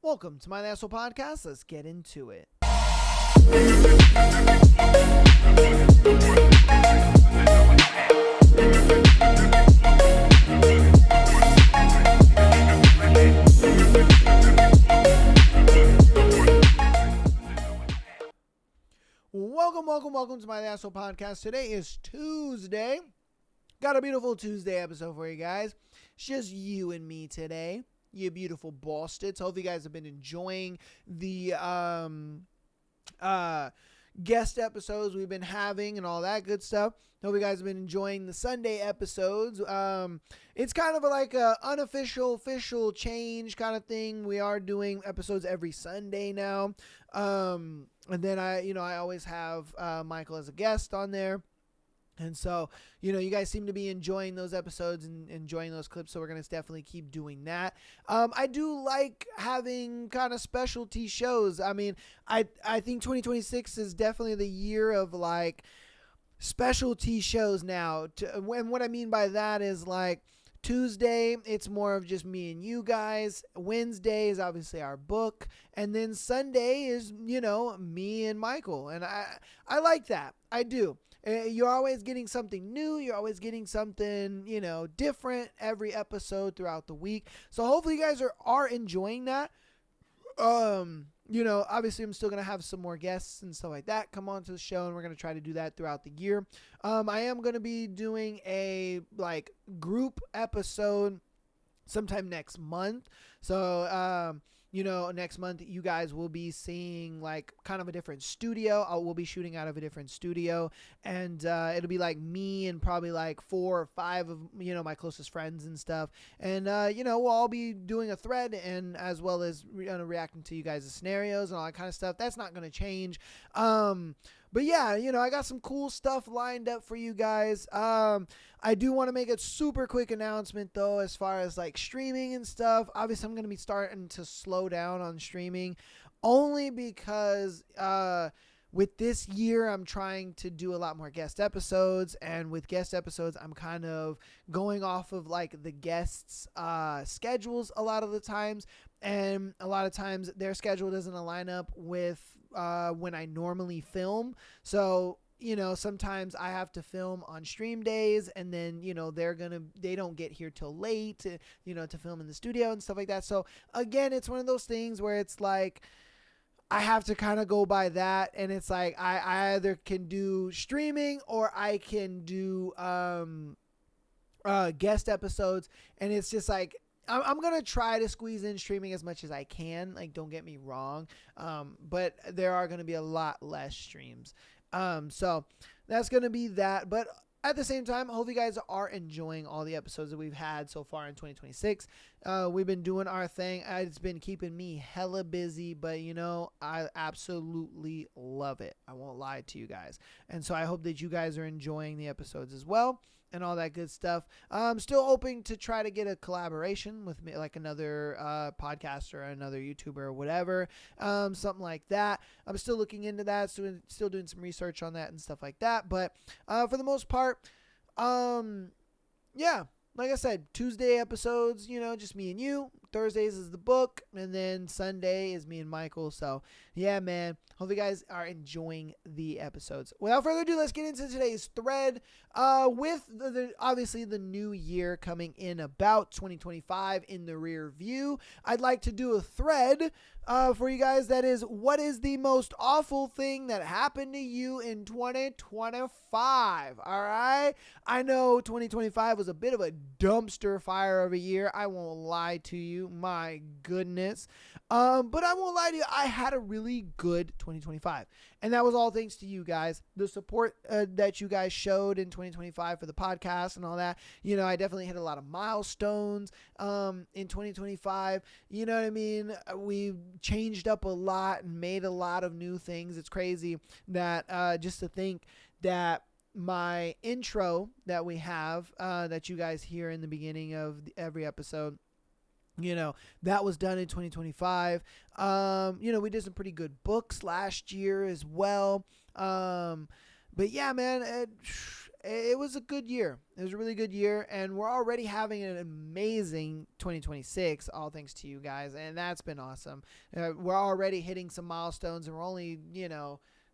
Welcome to my Asshole Podcast. Let's get into it. Welcome to my Asshole Podcast. Today is Tuesday. Got a beautiful Tuesday episode for you guys. It's just you and me today. You beautiful bastards. Hope you guys have been enjoying the guest episodes we've been having and all that good stuff. Hope you guys have been enjoying the Sunday episodes. It's kind of like a unofficial, official change kind of thing. We are doing episodes every Sunday now. And then I always have Michael as a guest on there. And so, you guys seem to be enjoying those episodes and enjoying those clips, so we're going to definitely keep doing that. I do like having kind of specialty shows. I mean, I think 2026 is definitely the year of, like, specialty shows now. And what I mean by that is, like, Tuesday, it's more of just me and you guys. Wednesday is obviously our book. And then Sunday is, me and Michael. And I like that. I do. You're always getting something new. You're always getting something, different every episode throughout the week. So hopefully you guys are enjoying that. Obviously I'm still going to have some more guests and stuff like that come on to the show, and we're going to try to do that throughout the year. I am going to be doing a group episode sometime next month. So, next month you guys will be seeing kind of a different studio. We'll be shooting out of a different studio, and it'll be me and probably 4 or 5 of my closest friends and stuff. And we'll all be doing a thread, and as well as reacting to you guys' scenarios and all that kind of stuff. That's not going to change. But yeah, I got some cool stuff lined up for you guys. I do want to make a super quick announcement though, as far as streaming and stuff. Obviously I'm going to be starting to slow down on streaming, only because with this year I'm trying to do a lot more guest episodes, and with guest episodes I'm kind of going off of the guests schedules a lot of the times, and a lot of times their schedule doesn't align up with when I normally film. So sometimes I have to film on stream days, and then they don't get here till late to film in the studio and stuff like that. So again, it's one of those things where it's I have to kind of go by that, and it's I either can do streaming or I can do guest episodes, and it's just I'm going to try to squeeze in streaming as much as I can. Don't get me wrong. But there are going to be a lot less streams. So that's going to be that. But at the same time, I hope you guys are enjoying all the episodes that we've had so far in 2026. We've been doing our thing. It's been keeping me hella busy, but I absolutely love it. I won't lie to you guys. And so I hope that you guys are enjoying the episodes as well, and all that good stuff. I'm still hoping to try to get a collaboration with me, another podcaster or another YouTuber or whatever, something like that. I'm still looking into that, so still doing some research on that and stuff like that. But for the most part, yeah, like I said, Tuesday episodes, just me and you. Thursdays is the book, and then Sunday is me and Michael. So yeah, man, hope you guys are enjoying the episodes. Without further ado, let's get into today's thread. With obviously the new year coming in, about 2025 in the rear view, I'd like to do a thread for you guys that is, what is the most awful thing that happened to you in 2025? All right, I know 2025 was a bit of a dumpster fire of a year. I won't lie to you. My goodness. But I won't lie to you. I had a really good 2025. And that was all thanks to you guys. The support that you guys showed in 2025 for the podcast and all that. I definitely hit a lot of milestones in 2025. You know what I mean? We changed up a lot and made a lot of new things. It's crazy that just to think that my intro that we have that you guys hear in the beginning of every episode, that was done in 2025. We did some pretty good books last year as well. But yeah, man, it was a good year. It was a really good year, and we're already having an amazing 2026, all thanks to you guys, and that's been awesome. We're already hitting some milestones, and we're only,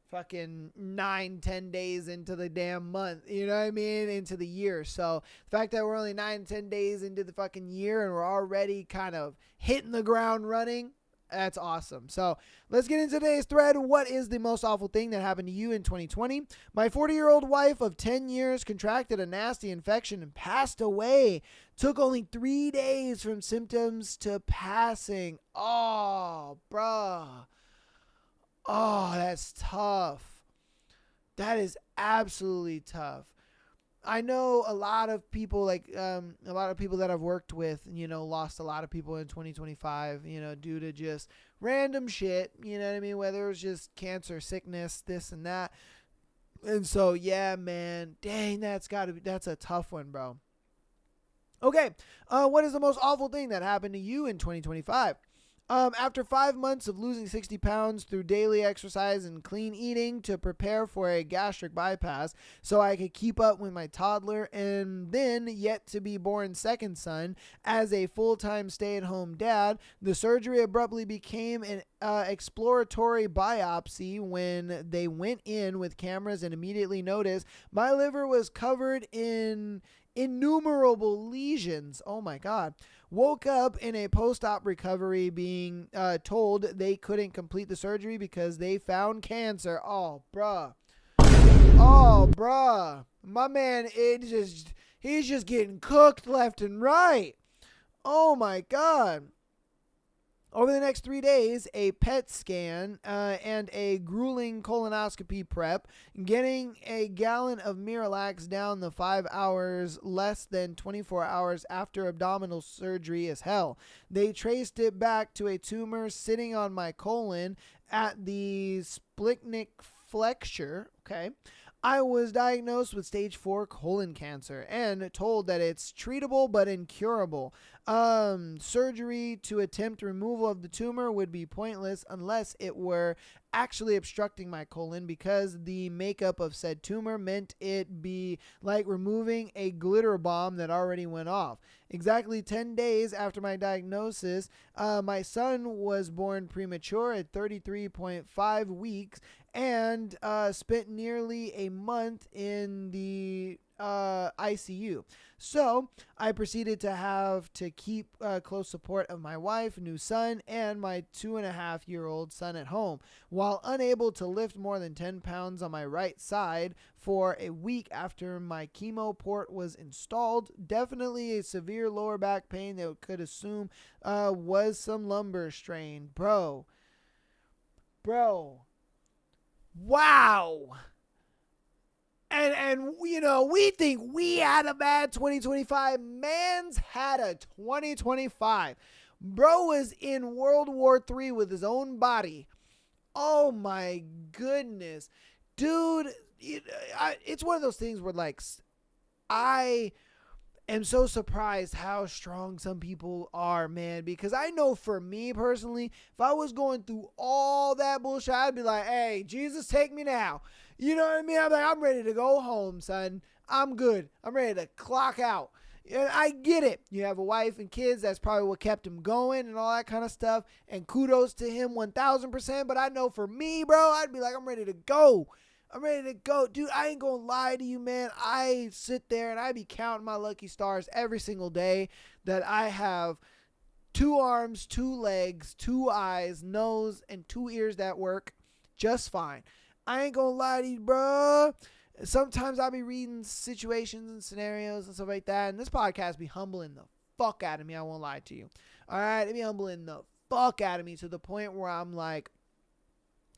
fucking 9-10 days into the damn month, you know what I mean, into the year. So the fact that we're only 9-10 days into the fucking year and we're already kind of hitting the ground running, that's awesome. So let's get into today's thread. What is the most awful thing that happened to you in 2020? My 40-year-old wife of 10 years contracted a nasty infection and passed away. Took only 3 days from symptoms to passing. Oh, bruh. Oh, that's tough. That is absolutely tough. I know a lot of people, a lot of people that I've worked with, lost a lot of people in 2025, due to just random shit, you know what I mean? Whether it was just cancer, sickness, this and that. And so, yeah, man, dang, that's a tough one, bro. Okay. What is the most awful thing that happened to you in 2025? After 5 months of losing 60 pounds through daily exercise and clean eating to prepare for a gastric bypass so I could keep up with my toddler and then yet to be born second son as a full-time stay-at-home dad, the surgery abruptly became an exploratory biopsy when they went in with cameras and immediately noticed my liver was covered in innumerable lesions. Oh my God. Woke up in a post-op recovery being told they couldn't complete the surgery because they found cancer. Oh, bruh. Oh, bruh. My man, he's just getting cooked left and right. Oh my God. Over the next 3 days, a PET scan and a grueling colonoscopy prep, getting a gallon of Miralax down the 5 hours less than 24 hours after abdominal surgery is hell. They traced it back to a tumor sitting on my colon at the Splicnik flexure. Okay. I was diagnosed with stage 4 colon cancer and told that it's treatable but incurable. Surgery to attempt removal of the tumor would be pointless unless it were actually obstructing my colon, because the makeup of said tumor meant it be like removing a glitter bomb that already went off. Exactly 10 days after my diagnosis, my son was born premature at 33.5 weeks and spent nearly a month in the ICU. So I proceeded to have to keep close support of my wife, new son, and my 2.5-year-old son at home, while unable to lift more than 10 pounds on my right side for a week after my chemo port was installed. Definitely a severe lower back pain that could assume was some lumbar strain. Bro. Wow. And we think we had a bad 2025. Man's had a 2025. Bro was in World War III with his own body. Oh my goodness. Dude, it's one of those things where I am so surprised how strong some people are, man, because I know for me personally, if I was going through all that bullshit, I'd be like, hey, Jesus, take me now. You know what I mean? I'm like, I'm ready to go home, son. I'm good. I'm ready to clock out. And I get it. You have a wife and kids. That's probably what kept him going and all that kind of stuff. And kudos to him 1,000%. But I know for me, bro, I'd be like, I'm ready to go. I'm ready to go. Dude, I ain't gonna lie to you, man. I sit there and I be counting my lucky stars every single day that I have 2 arms, 2 legs, 2 eyes, nose, and 2 ears that work just fine. I ain't gonna lie to you, bro. Sometimes I'll be reading situations and scenarios and stuff like that, and this podcast be humbling the fuck out of me. I won't lie to you. All right, it be humbling the fuck out of me to the point where I'm like,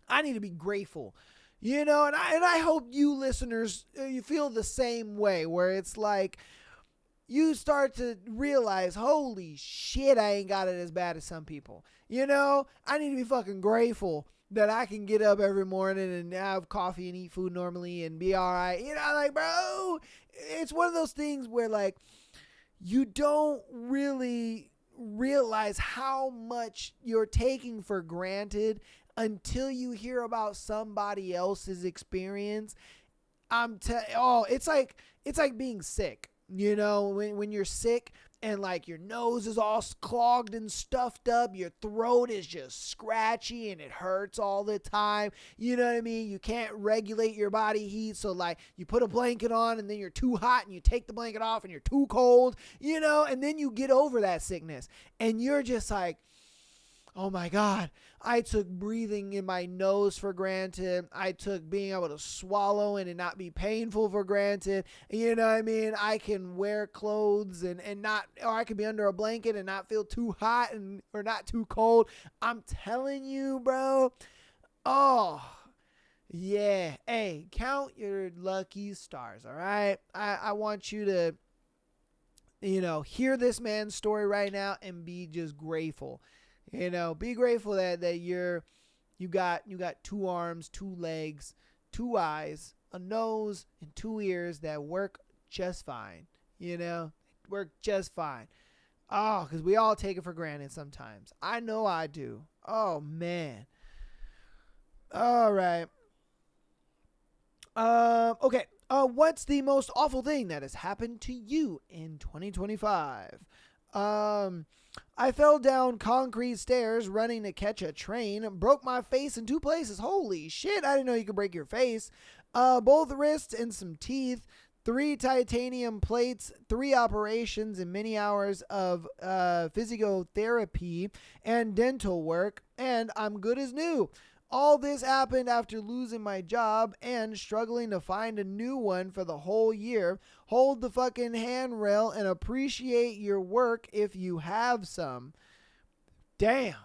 I need to be grateful. And I hope you listeners, you feel the same way, where it's like you start to realize, holy shit, I ain't got it as bad as some people. I need to be fucking grateful that I can get up every morning and have coffee and eat food normally and be all right. Bro, it's one of those things where you don't really realize how much you're taking for granted until you hear about somebody else's experience. it's like being sick. You know, when you're sick and like your nose is all clogged and stuffed up, your throat is just scratchy and it hurts all the time. You know what I mean? You can't regulate your body heat, so like you put a blanket on and then you're too hot and you take the blanket off and you're too cold, you know, and then you get over that sickness and you're just like, oh my God, I took breathing in my nose for granted. I took being able to swallow and it not be painful for granted. You know what I mean? I can wear clothes and not, or I can be under a blanket and not feel too hot and or not too cold. I'm telling you, bro. Oh, yeah. Hey, count your lucky stars, all right? I want you to, you know, hear this man's story right now and be just grateful. You know, be grateful that you got two arms, two legs, two eyes, a nose, and two ears that work just fine. You know, work just fine. Oh, because we all take it for granted sometimes. I know I do. Oh man. All right. Okay. What's the most awful thing that has happened to you in 2025? I fell down concrete stairs running to catch a train, broke my face in two places. Holy shit, I didn't know you could break your face. Both wrists and some teeth, 3 titanium plates, 3 operations and many hours of physiotherapy and dental work, and I'm good as new. All this happened after losing my job and struggling to find a new one for the whole year. Hold the fucking handrail and appreciate your work if you have some. Damn.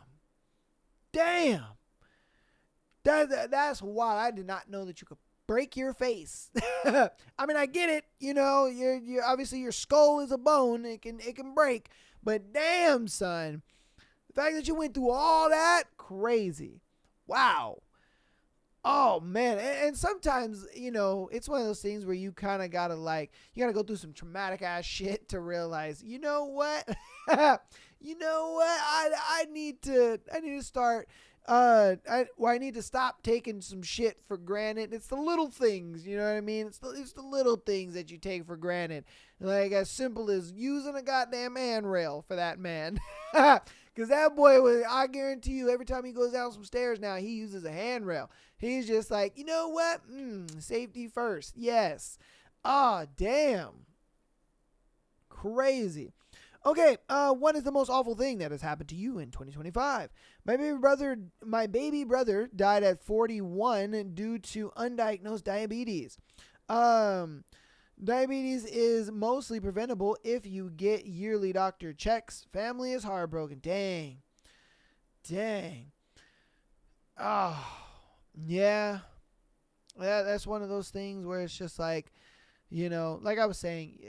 That's wild. I did not know that you could break your face. I mean, I get it. You know, you're obviously your skull is a bone. It can break. But damn, son. The fact that you went through all that, crazy. Wow. Oh man. And sometimes, you know, it's one of those things where you kind of gotta go through some traumatic ass shit to realize, you know what? I need to start I need to stop taking some shit for granted. It's the little things, you know what I mean? It's the little things that you take for granted. Like as simple as using a goddamn handrail for that man. Because that boy I guarantee you, every time he goes down some stairs now, he uses a handrail. He's just like, you know what? Safety first. Yes. Ah, damn. Crazy. Okay, what is the most awful thing that has happened to you in 2025? My baby brother died at 41 due to undiagnosed diabetes. Diabetes is mostly preventable if you get yearly doctor checks. Family is heartbroken. Dang. Oh, yeah. That's one of those things where it's just like, you know, like I was saying,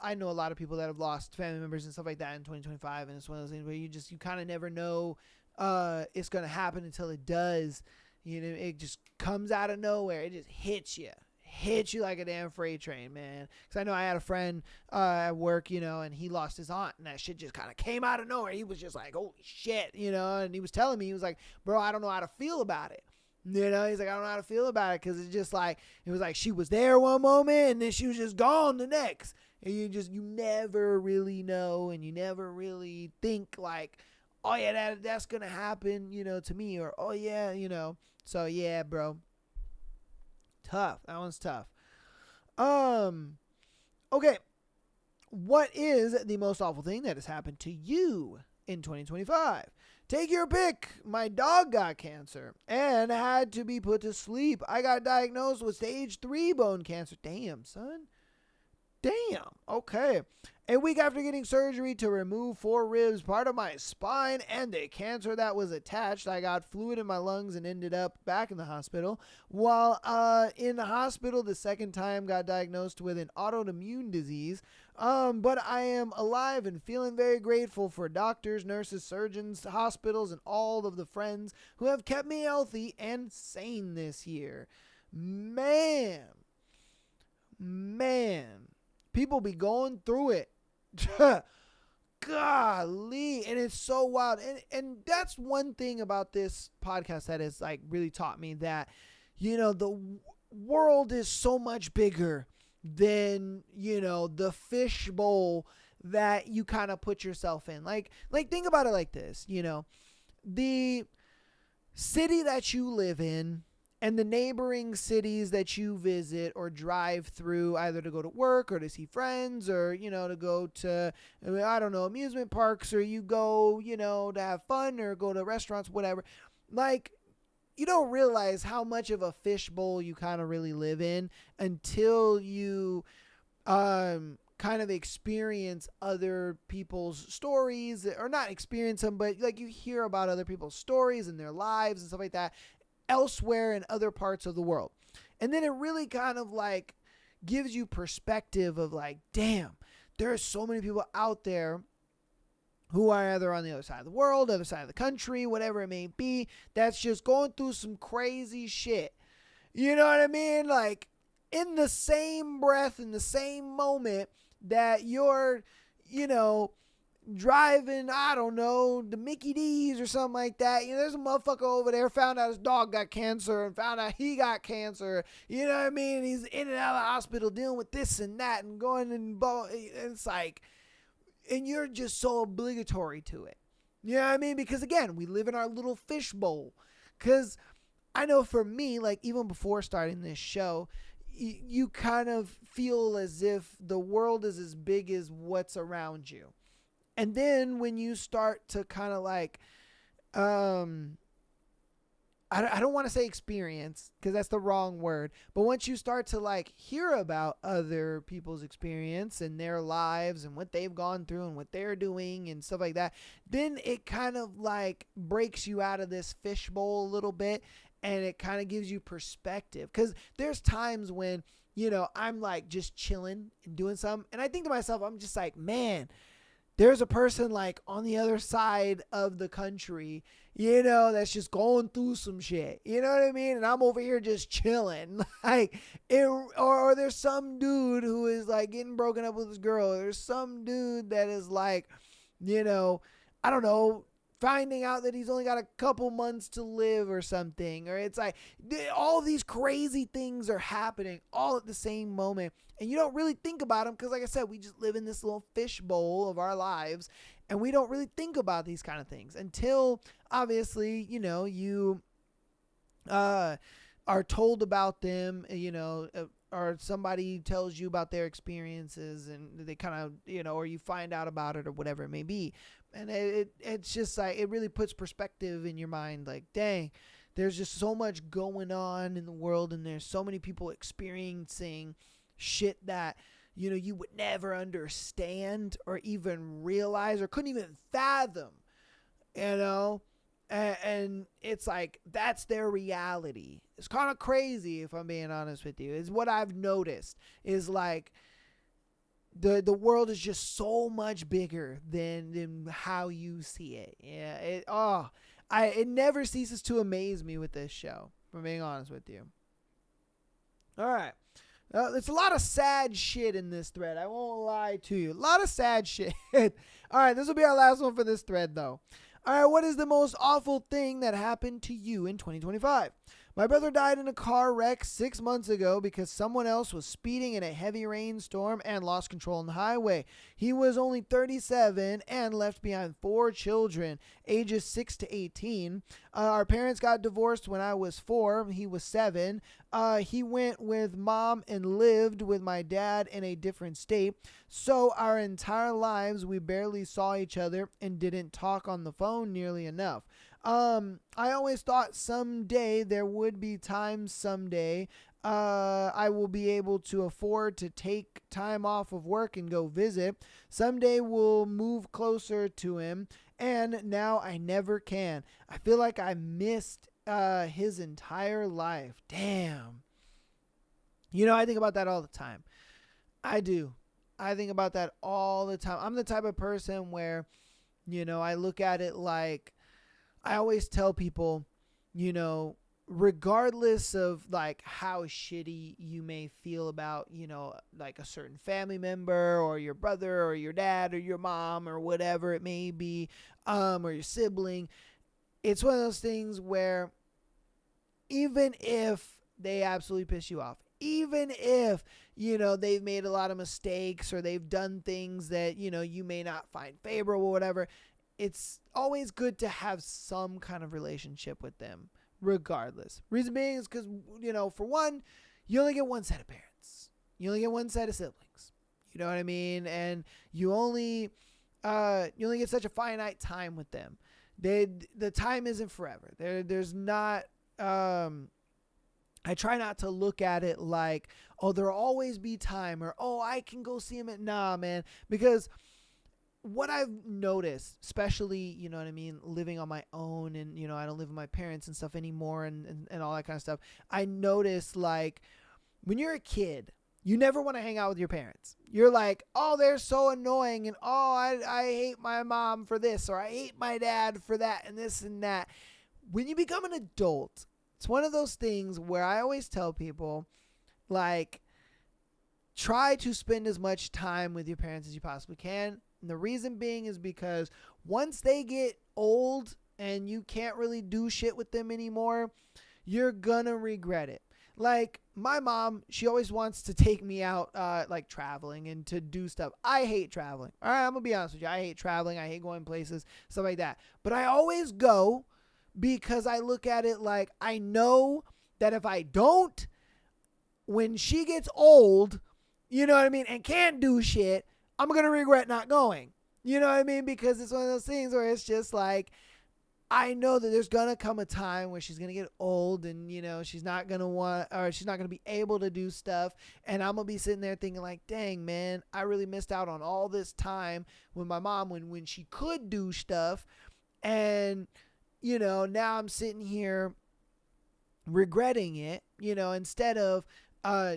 I know a lot of people that have lost family members and stuff like that in 2025, and it's one of those things where you kind of never know it's going to happen until it does. You know, it just comes out of nowhere. It just hits you like a damn freight train, man. Because I know I had a friend at work, you know, and he lost his aunt, and that shit just kind of came out of nowhere. He was just like, holy shit, you know, and he was telling me, he was like, bro, I don't know how to feel about it. You know, he's like, I don't know how to feel about it because it's just like, it was like she was there one moment and then she was just gone the next. And you never really know, and you never really think like, oh yeah, that's going to happen, you know, to me, or oh yeah, you know. So yeah, bro. Tough. That one's tough. Okay. What is the most awful thing that has happened to you in 2025? Take your pick. My dog got cancer and had to be put to sleep. I got diagnosed with stage 3 bone cancer. Damn, son. Damn. Okay. A week after getting surgery to remove 4 ribs, part of my spine, and the cancer that was attached, I got fluid in my lungs and ended up back in the hospital. While in the hospital the second time, got diagnosed with an autoimmune disease. But I am alive and feeling very grateful for doctors, nurses, surgeons, hospitals, and all of the friends who have kept me healthy and sane this year. Man. People be going through it. Golly. And it's so wild. And that's one thing about this podcast that has like really taught me that, you know, world is so much bigger than, the fishbowl that you kind of put yourself in. Like think about it like this, the city that you live in and the neighboring cities that you visit or drive through, either to go to work or to see friends, or to go to, I don't know, amusement parks, or you go, to have fun or go to restaurants, whatever. Like, you don't realize how much of a fishbowl you kind of really live in until you kind of experience other people's stories, or not experience them, but like you hear about other people's stories and their lives and stuff like that elsewhere in other parts of the world. And then it really kind of like gives you perspective of like, damn, there are so many people out there who are either on the other side of the world, other side of the country, whatever it may be, that's just going through some crazy shit. You know what I mean? Like, in the same breath, in the same moment that you're, driving, I don't know, the Mickey D's or something like that. There's a motherfucker over there found out his dog got cancer and found out he got cancer. You know what I mean? He's in and out of the hospital dealing with this and that and going and it's like, and you're just so obligatory to it. You know what I mean? Because again, we live in our little fishbowl. Because I know for me, like even before starting this show, you kind of feel as if the world is as big as what's around you. And then when you start to kind of like, I don't want to say experience because that's the wrong word. But once you start to like hear about other people's experience and their lives and what they've gone through and what they're doing and stuff like that, then it kind of like breaks you out of this fishbowl a little bit, and it kind of gives you perspective. Because there's times when, I'm like just chilling and doing something, and I think to myself, I'm just like, man, there's a person like on the other side of the country, that's just going through some shit. You know what I mean? And I'm over here just chilling. Or there's some dude who is like getting broken up with his girl. There's some dude that is like, I don't know, finding out that he's only got a couple months to live or something. Or it's like all these crazy things are happening all at the same moment. And you don't really think about them because, like I said, we just live in this little fishbowl of our lives, and we don't really think about these kind of things until, obviously, you are told about them, or somebody tells you about their experiences, and they kind of, or you find out about it or whatever it may be. And it's just like, it really puts perspective in your mind, like, dang, there's just so much going on in the world, and there's so many people experiencing shit that you would never understand or even realize or couldn't even fathom, and it's like that's their reality. It's kind of crazy, if I'm being honest with you. Is what I've noticed is like the world is just so much bigger than how you see it. It never ceases to amaze me with this show, if I'm being honest with you. All right. There's a lot of sad shit in this thread. I won't lie to you. A lot of sad shit. All right, this will be our last one for this thread, though. All right, what is the most awful thing that happened to you in 2025? My brother died in a car wreck 6 months ago because someone else was speeding in a heavy rainstorm and lost control on the highway. He was only 37 and left behind 4 children, ages 6 to 18. Our parents got divorced when I was 4. He was 7. He went with mom and lived with my dad in a different state. So our entire lives, we barely saw each other and didn't talk on the phone nearly enough. I always thought someday there would be times someday I will be able to afford to take time off of work and go visit. Someday we'll move closer to him, and now I never can. I feel like I missed his entire life. Damn. I think about that all the time. I do. I think about that all the time. I'm the type of person where, I look at it like, I always tell people, regardless of like how shitty you may feel about, like a certain family member or your brother or your dad or your mom or whatever it may be, or your sibling, it's one of those things where even if they absolutely piss you off. Even if, they've made a lot of mistakes or they've done things that, you may not find favorable or whatever, it's always good to have some kind of relationship with them, regardless. Reason being is because, for one, you only get one set of parents. You only get one set of siblings. You know what I mean? And you only get such a finite time with them. The time isn't forever. There's not. I try not to look at it like, oh, there'll always be time, or oh, I can go see him nah, man. Because what I've noticed, especially, you know what I mean, living on my own, and I don't live with my parents and stuff anymore, and all that kind of stuff. I notice, like, when you're a kid, you never want to hang out with your parents. You're like, oh, they're so annoying, and oh, I hate my mom for this, or I hate my dad for that, and this and that. When you become an adult, it's one of those things where I always tell people, like, try to spend as much time with your parents as you possibly can. And the reason being is because once they get old and you can't really do shit with them anymore, you're gonna regret it. Like, my mom, she always wants to take me out, like, traveling and to do stuff. I hate traveling. All right, I'm gonna be honest with you. I hate traveling. I hate going places, stuff like that. But I always go because I look at it like, I know that if I don't, when she gets old, you know what I mean, and can't do shit, I'm going to regret not going. You know what I mean? Because it's one of those things where it's just like, I know that there's going to come a time where she's going to get old and, she's not going to want, or she's not going to be able to do stuff. And I'm going to be sitting there thinking like, dang, man, I really missed out on all this time with my mom when she could do stuff. And, now I'm sitting here regretting it, instead of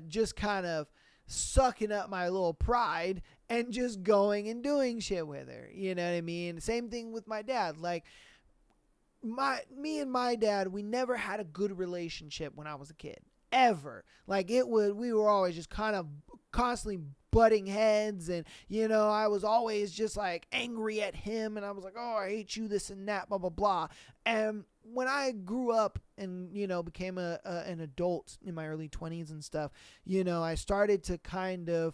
just kind of sucking up my little pride and just going and doing shit with her. You know what I mean? Same thing with my dad. Like, me and my dad, we never had a good relationship when I was a kid. Ever. Like, we were always just kind of constantly butting heads, and I was always just like angry at him, and I was like, oh, I hate you, this and that, blah blah blah. And when I grew up and became an adult in my early 20s and stuff, I started to kind of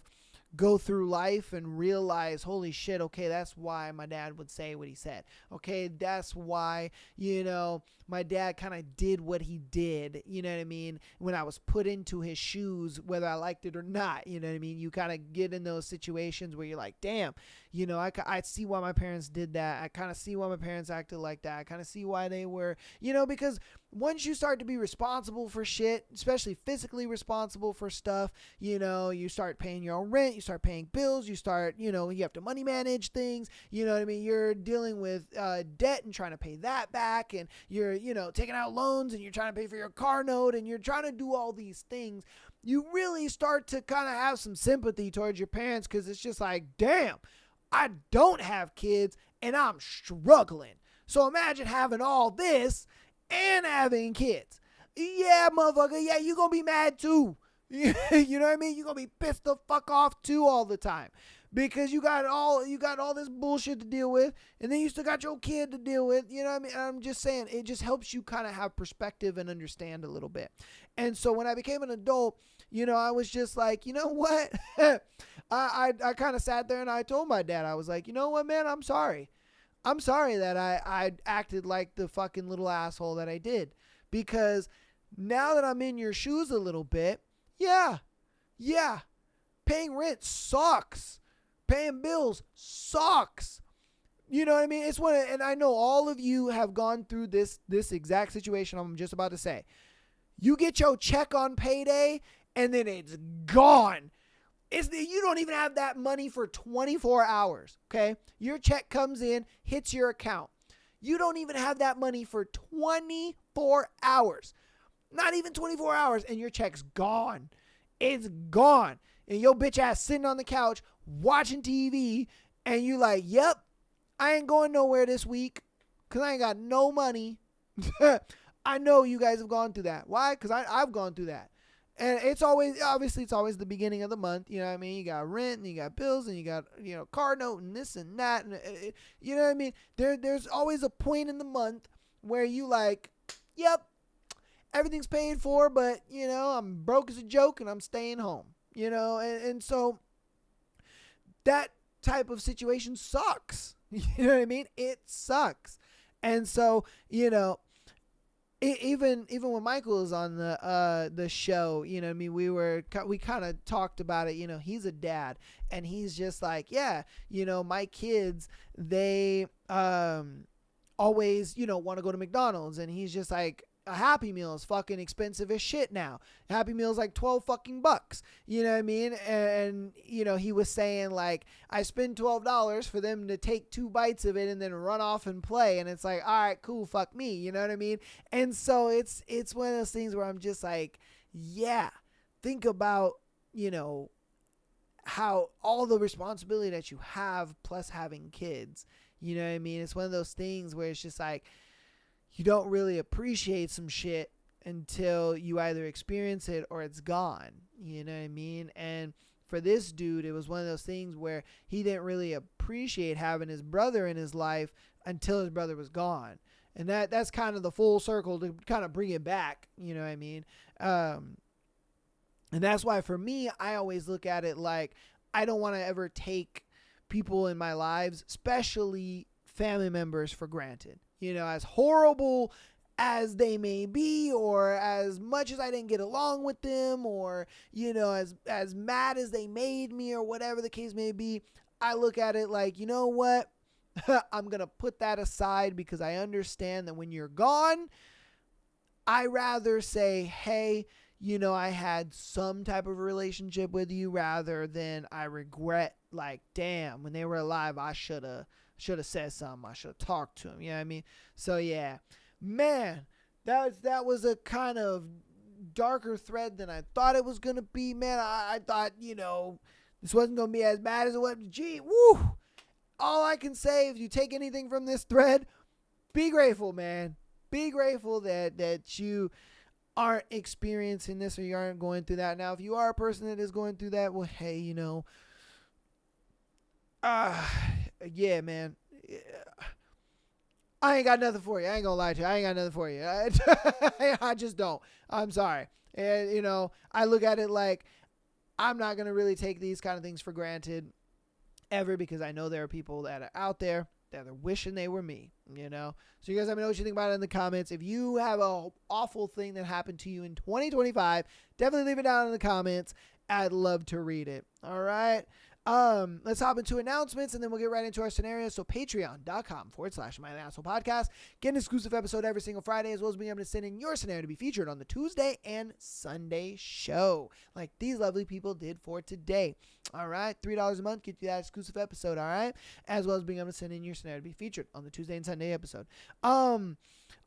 go through life and realize, holy shit, okay, that's why my dad would say what he said. Okay, that's why, my dad kind of did what he did, you know what I mean, when I was put into his shoes, whether I liked it or not, you know what I mean? You kind of get in those situations where you're like, damn, I see why my parents did that. I kind of see why my parents acted like that. I kind of see why they were, because once you start to be responsible for shit, especially physically responsible for stuff, you start paying your own rent, you start paying bills, you start, you have to money manage things, you know what I mean? You're dealing with debt and trying to pay that back, and you're, taking out loans, and you're trying to pay for your car note, and you're trying to do all these things. You really start to kind of have some sympathy towards your parents, because it's just like, damn, I don't have kids and I'm struggling. So imagine having all this and having kids. Yeah, motherfucker. Yeah, you gonna be mad too. You know what I mean? You gonna be pissed the fuck off too all the time, because you got all this bullshit to deal with, and then you still got your kid to deal with. You know what I mean? I'm just saying, it just helps you kind of have perspective and understand a little bit. And so when I became an adult, I was just like, you know what? I kind of sat there and I told my dad, I was like, you know what, man? I'm sorry. I'm sorry that I acted like the fucking little asshole that I did, because now that I'm in your shoes a little bit, yeah, paying rent sucks. Paying bills sucks. You know what I mean? It's and I know all of you have gone through this exact situation I'm just about to say. You get your check on payday and then it's gone. You don't even have that money for 24 hours, okay? Your check comes in, hits your account. You don't even have that money for 24 hours. Not even 24 hours, and your check's gone. It's gone. And your bitch ass sitting on the couch watching TV, and you like, yep, I ain't going nowhere this week because I ain't got no money. I know you guys have gone through that. Why? Because I've gone through that. And it's always the beginning of the month. You know what I mean? You got rent, and you got bills, and you got, car note, and this and that. And you know what I mean? There's always a point in the month where you like, yep. everything's paid for, but, I'm broke as a joke and I'm staying home, and so that type of situation sucks. You know what I mean? It sucks. And so, even when Michael was on the show, we kind of talked about it. He's a dad, and he's just like, yeah, my kids, they always want to go to McDonald's, and he's just like, a Happy Meal is fucking expensive as shit now. Happy Meal is like $12 fucking bucks. You know what I mean? And he was saying like, I spend $12 for them to take 2 bites of it and then run off and play. And it's like, all right, cool, fuck me. You know what I mean? And so it's one of those things where I'm just like, yeah, think about, how all the responsibility that you have plus having kids. You know what I mean? It's one of those things where it's just like, you don't really appreciate some shit until you either experience it or it's gone. You know what I mean? And for this dude, it was one of those things where he didn't really appreciate having his brother in his life until his brother was gone. And that's kind of the full circle to kind of bring it back. You know what I mean? And that's why for me, I always look at it like I don't want to ever take people in my lives, especially family members, for granted. As horrible as they may be, or as much as I didn't get along with them, or, as mad as they made me, or whatever the case may be, I look at it like, you know what? I'm going to put that aside because I understand that when you're gone, I rather say, hey, I had some type of relationship with you rather than I regret, like, damn, when they were alive, I should have said something. I should have talked to him. You know what I mean? So yeah, man, that was a kind of darker thread than I thought it was going to be, man. I thought, this wasn't going to be as bad as it was. Gee, woo. All I can say, if you take anything from this thread, be grateful, man. Be grateful that you aren't experiencing this or you aren't going through that. Now, if you are a person that is going through that, well, hey, yeah, man. I ain't got nothing for you. I ain't gonna lie to you. I ain't got nothing for you. I just don't. I'm sorry. And, I look at it like I'm not gonna really take these kind of things for granted ever, because I know there are people that are out there that are wishing they were me, So you guys let me know what you think about it in the comments. If you have a awful thing that happened to you in 2025, definitely leave it down in the comments. I'd love to read it. All right. Let's hop into announcements and then we'll get right into our scenario. So patreon.com/MyAssholePodcast. Get an exclusive episode every single Friday, as well as being able to send in your scenario to be featured on the Tuesday and Sunday show, like these lovely people did for today. All right. $3 a month, get you that exclusive episode. All right. As well as being able to send in your scenario to be featured on the Tuesday and Sunday episode.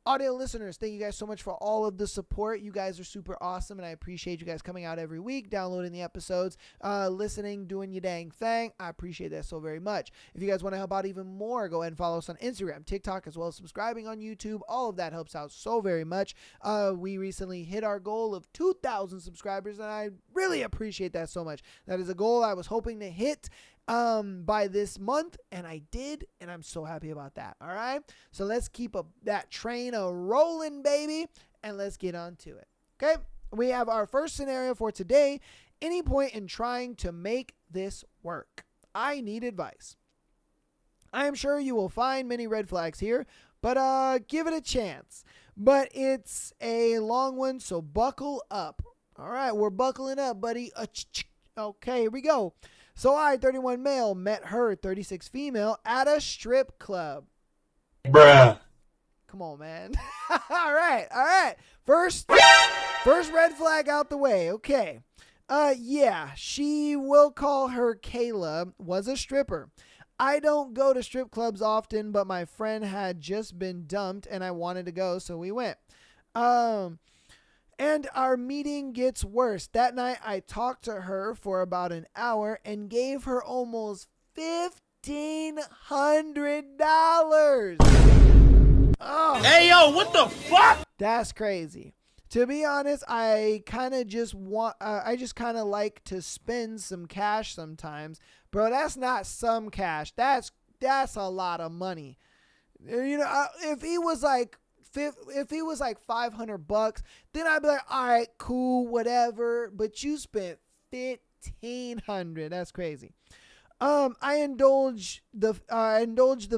Audio listeners, thank you guys so much for all of the support. You guys are super awesome, and I appreciate you guys coming out every week, downloading the episodes, listening, doing your dang thing. I appreciate that so very much. If you guys want to help out even more, go ahead and follow us on Instagram, TikTok, as well as subscribing on YouTube. All of that helps out so very much. We recently hit our goal of 2,000 subscribers, and I really appreciate that so much. That is a goal I was hoping to hit by this month, and I did, and I'm so happy about that. All right, so let's keep that train rolling, baby, and let's get on to it. Okay, we have our first scenario for today. Any point in trying to make this work? I need advice. I am sure you will find many red flags here, but give it a chance. But it's a long one, so buckle up. All right, we're buckling up, buddy. Okay, here we go. So I, 31 male, met her, 36 female, at a strip club. Bruh. Come on, man. All right. First red flag out the way. Okay. Yeah, she, will call her Kayla, was a stripper. I don't go to strip clubs often, but my friend had just been dumped and I wanted to go, so we went. And our meeting gets worse. That night, I talked to her for about an hour and gave her almost $1,500. Oh. Hey, yo, what the fuck? That's crazy. To be honest, I kind of just like to spend some cash sometimes. Bro, that's not some cash. That's a lot of money. If he was like if it was like $500, then I'd be like, all right, cool, whatever. But you spent $1,500. That's crazy. I indulged the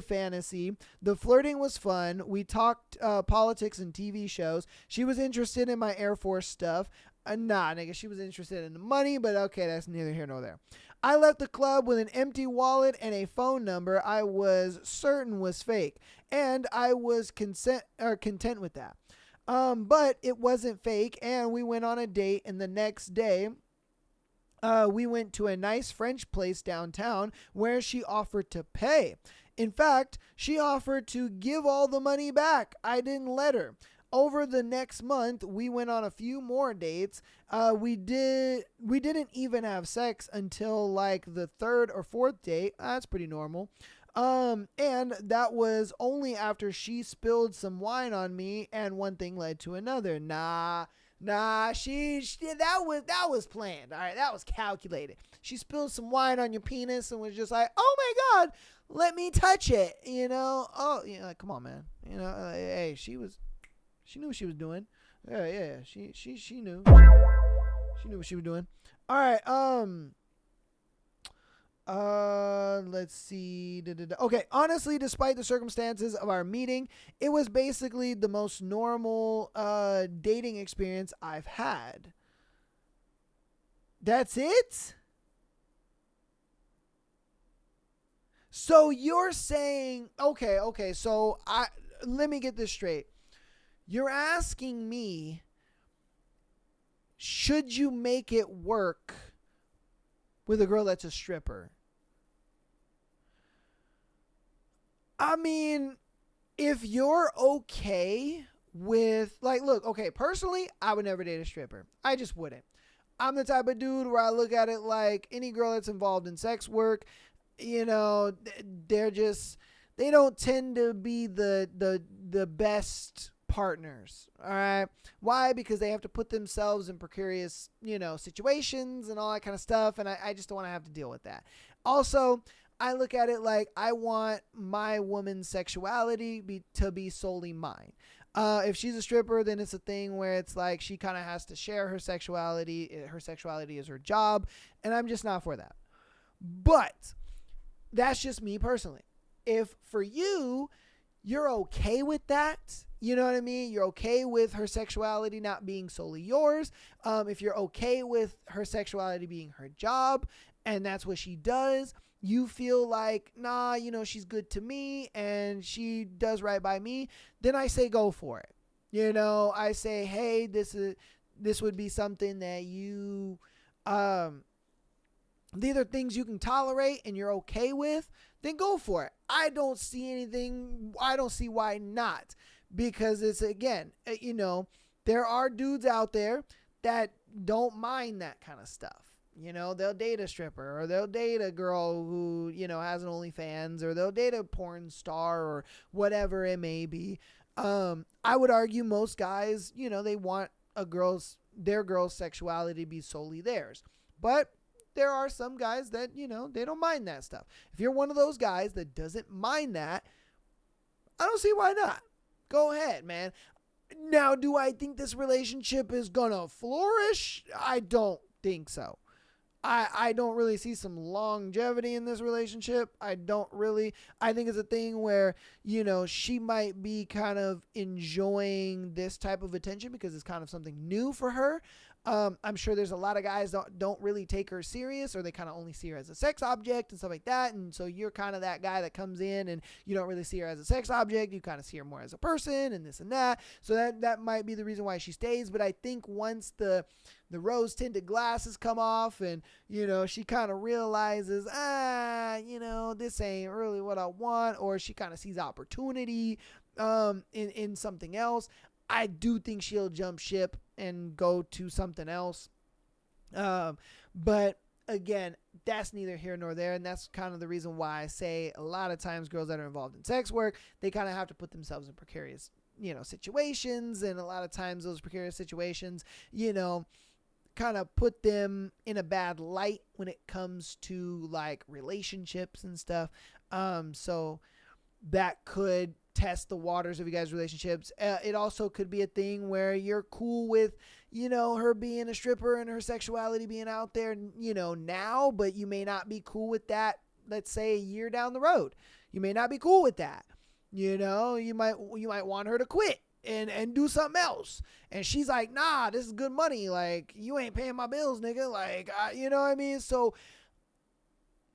fantasy. The flirting was fun. We talked politics and TV shows. She was interested in my Air Force stuff. Nah, nigga, she was interested in the money, but okay, that's neither here nor there. I left the club with an empty wallet and a phone number I was certain was fake, and I was content with that. But it wasn't fake, and we went on a date, and the next day, we went to a nice French place downtown where she offered to pay. In fact, she offered to give all the money back. I didn't let her. Over the next month, we went on a few more dates. We didn't even have sex until like the third or fourth date. That's pretty normal. And that was only after she spilled some wine on me, and one thing led to another. Nah, that was planned. All right, that was calculated. She spilled some wine on your penis and was just like, "Oh my God, let me touch it." You know? Oh, you know, like, come on, man. You know, hey, she knew what she was doing. Yeah. She knew. She knew what she was doing. All right. Let's see. Okay. Honestly, despite the circumstances of our meeting, it was basically the most normal dating experience I've had. That's it? So you're saying, okay. So let me get this straight. You're asking me, should you make it work with a girl that's a stripper? I mean, if you're okay with, like, look, okay, personally, I would never date a stripper. I just wouldn't. I'm the type of dude where I look at it like any girl that's involved in sex work, you know, they don't tend to be the best partners. All right. Why? Because they have to put themselves in precarious, you know, situations and all that kind of stuff. And I just don't want to have to deal with that. Also, I look at it like I want my woman's sexuality to be solely mine. If she's a stripper, then it's a thing where it's like she kind of has to share her sexuality. Her sexuality is her job. And I'm just not for that. But that's just me personally. If for you, you're okay with that, you know what I mean? You're okay with her sexuality not being solely yours. If you're okay with her sexuality being her job and that's what she does, you feel like, nah, you know, she's good to me and she does right by me, then I say go for it. You know, I say, hey, this would be something that you, these are things you can tolerate and you're okay with, then go for it. I don't see why not. Because it's, again, you know, there are dudes out there that don't mind that kind of stuff. You know, they'll date a stripper or they'll date a girl who, you know, has an OnlyFans, or they'll date a porn star or whatever it may be. I would argue most guys, you know, they want their girl's sexuality to be solely theirs. But there are some guys that, you know, they don't mind that stuff. If you're one of those guys that doesn't mind that, I don't see why not. Go ahead, man. Now, do I think this relationship is gonna flourish? I don't think so. I don't really see some longevity in this relationship. I think it's a thing where, you know, she might be kind of enjoying this type of attention because it's kind of something new for her. I'm sure there's a lot of guys that don't really take her serious, or they kind of only see her as a sex object and stuff like that. And so you're kind of that guy that comes in and you don't really see her as a sex object. You kind of see her more as a person and this and that. So that might be the reason why she stays. But I think once the rose tinted glasses come off and, you know, she kind of realizes, you know, this ain't really what I want, or she kind of sees opportunity in something else, I do think she'll jump ship and go to something else. But again, that's neither here nor there. And that's kind of the reason why I say a lot of times girls that are involved in sex work, they kind of have to put themselves in precarious, you know, situations. And a lot of times those precarious situations, you know, kind of put them in a bad light when it comes to like relationships and stuff. So that could test the waters of you guys' relationships. It also could be a thing where you're cool with, her being a stripper and her sexuality being out there, now, but you may not be cool with that, let's say a year down the road. You may not be cool with that. You might want her to quit and do something else. And she's like, nah, this is good money. Like, you ain't paying my bills, nigga. Like, you know what I mean? So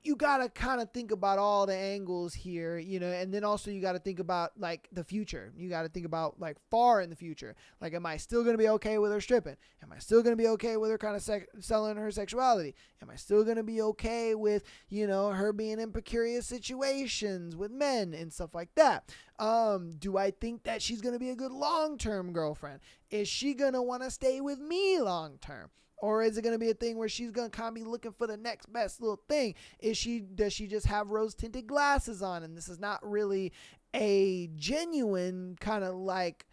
you got to kind of think about all the angles here, and then also you got to think about like the future. You got to think about like far in the future. Like, am I still going to be okay with her stripping? Am I still going to be okay with her kind of selling her sexuality? Am I still going to be okay with, her being in precarious situations with men and stuff like that? Do I think that she's going to be a good long-term girlfriend? Is she going to want to stay with me long-term? Or is it going to be a thing where she's going to kind of be looking for the next best little thing? Does she just have rose-tinted glasses on and this is not really a genuine kind of like,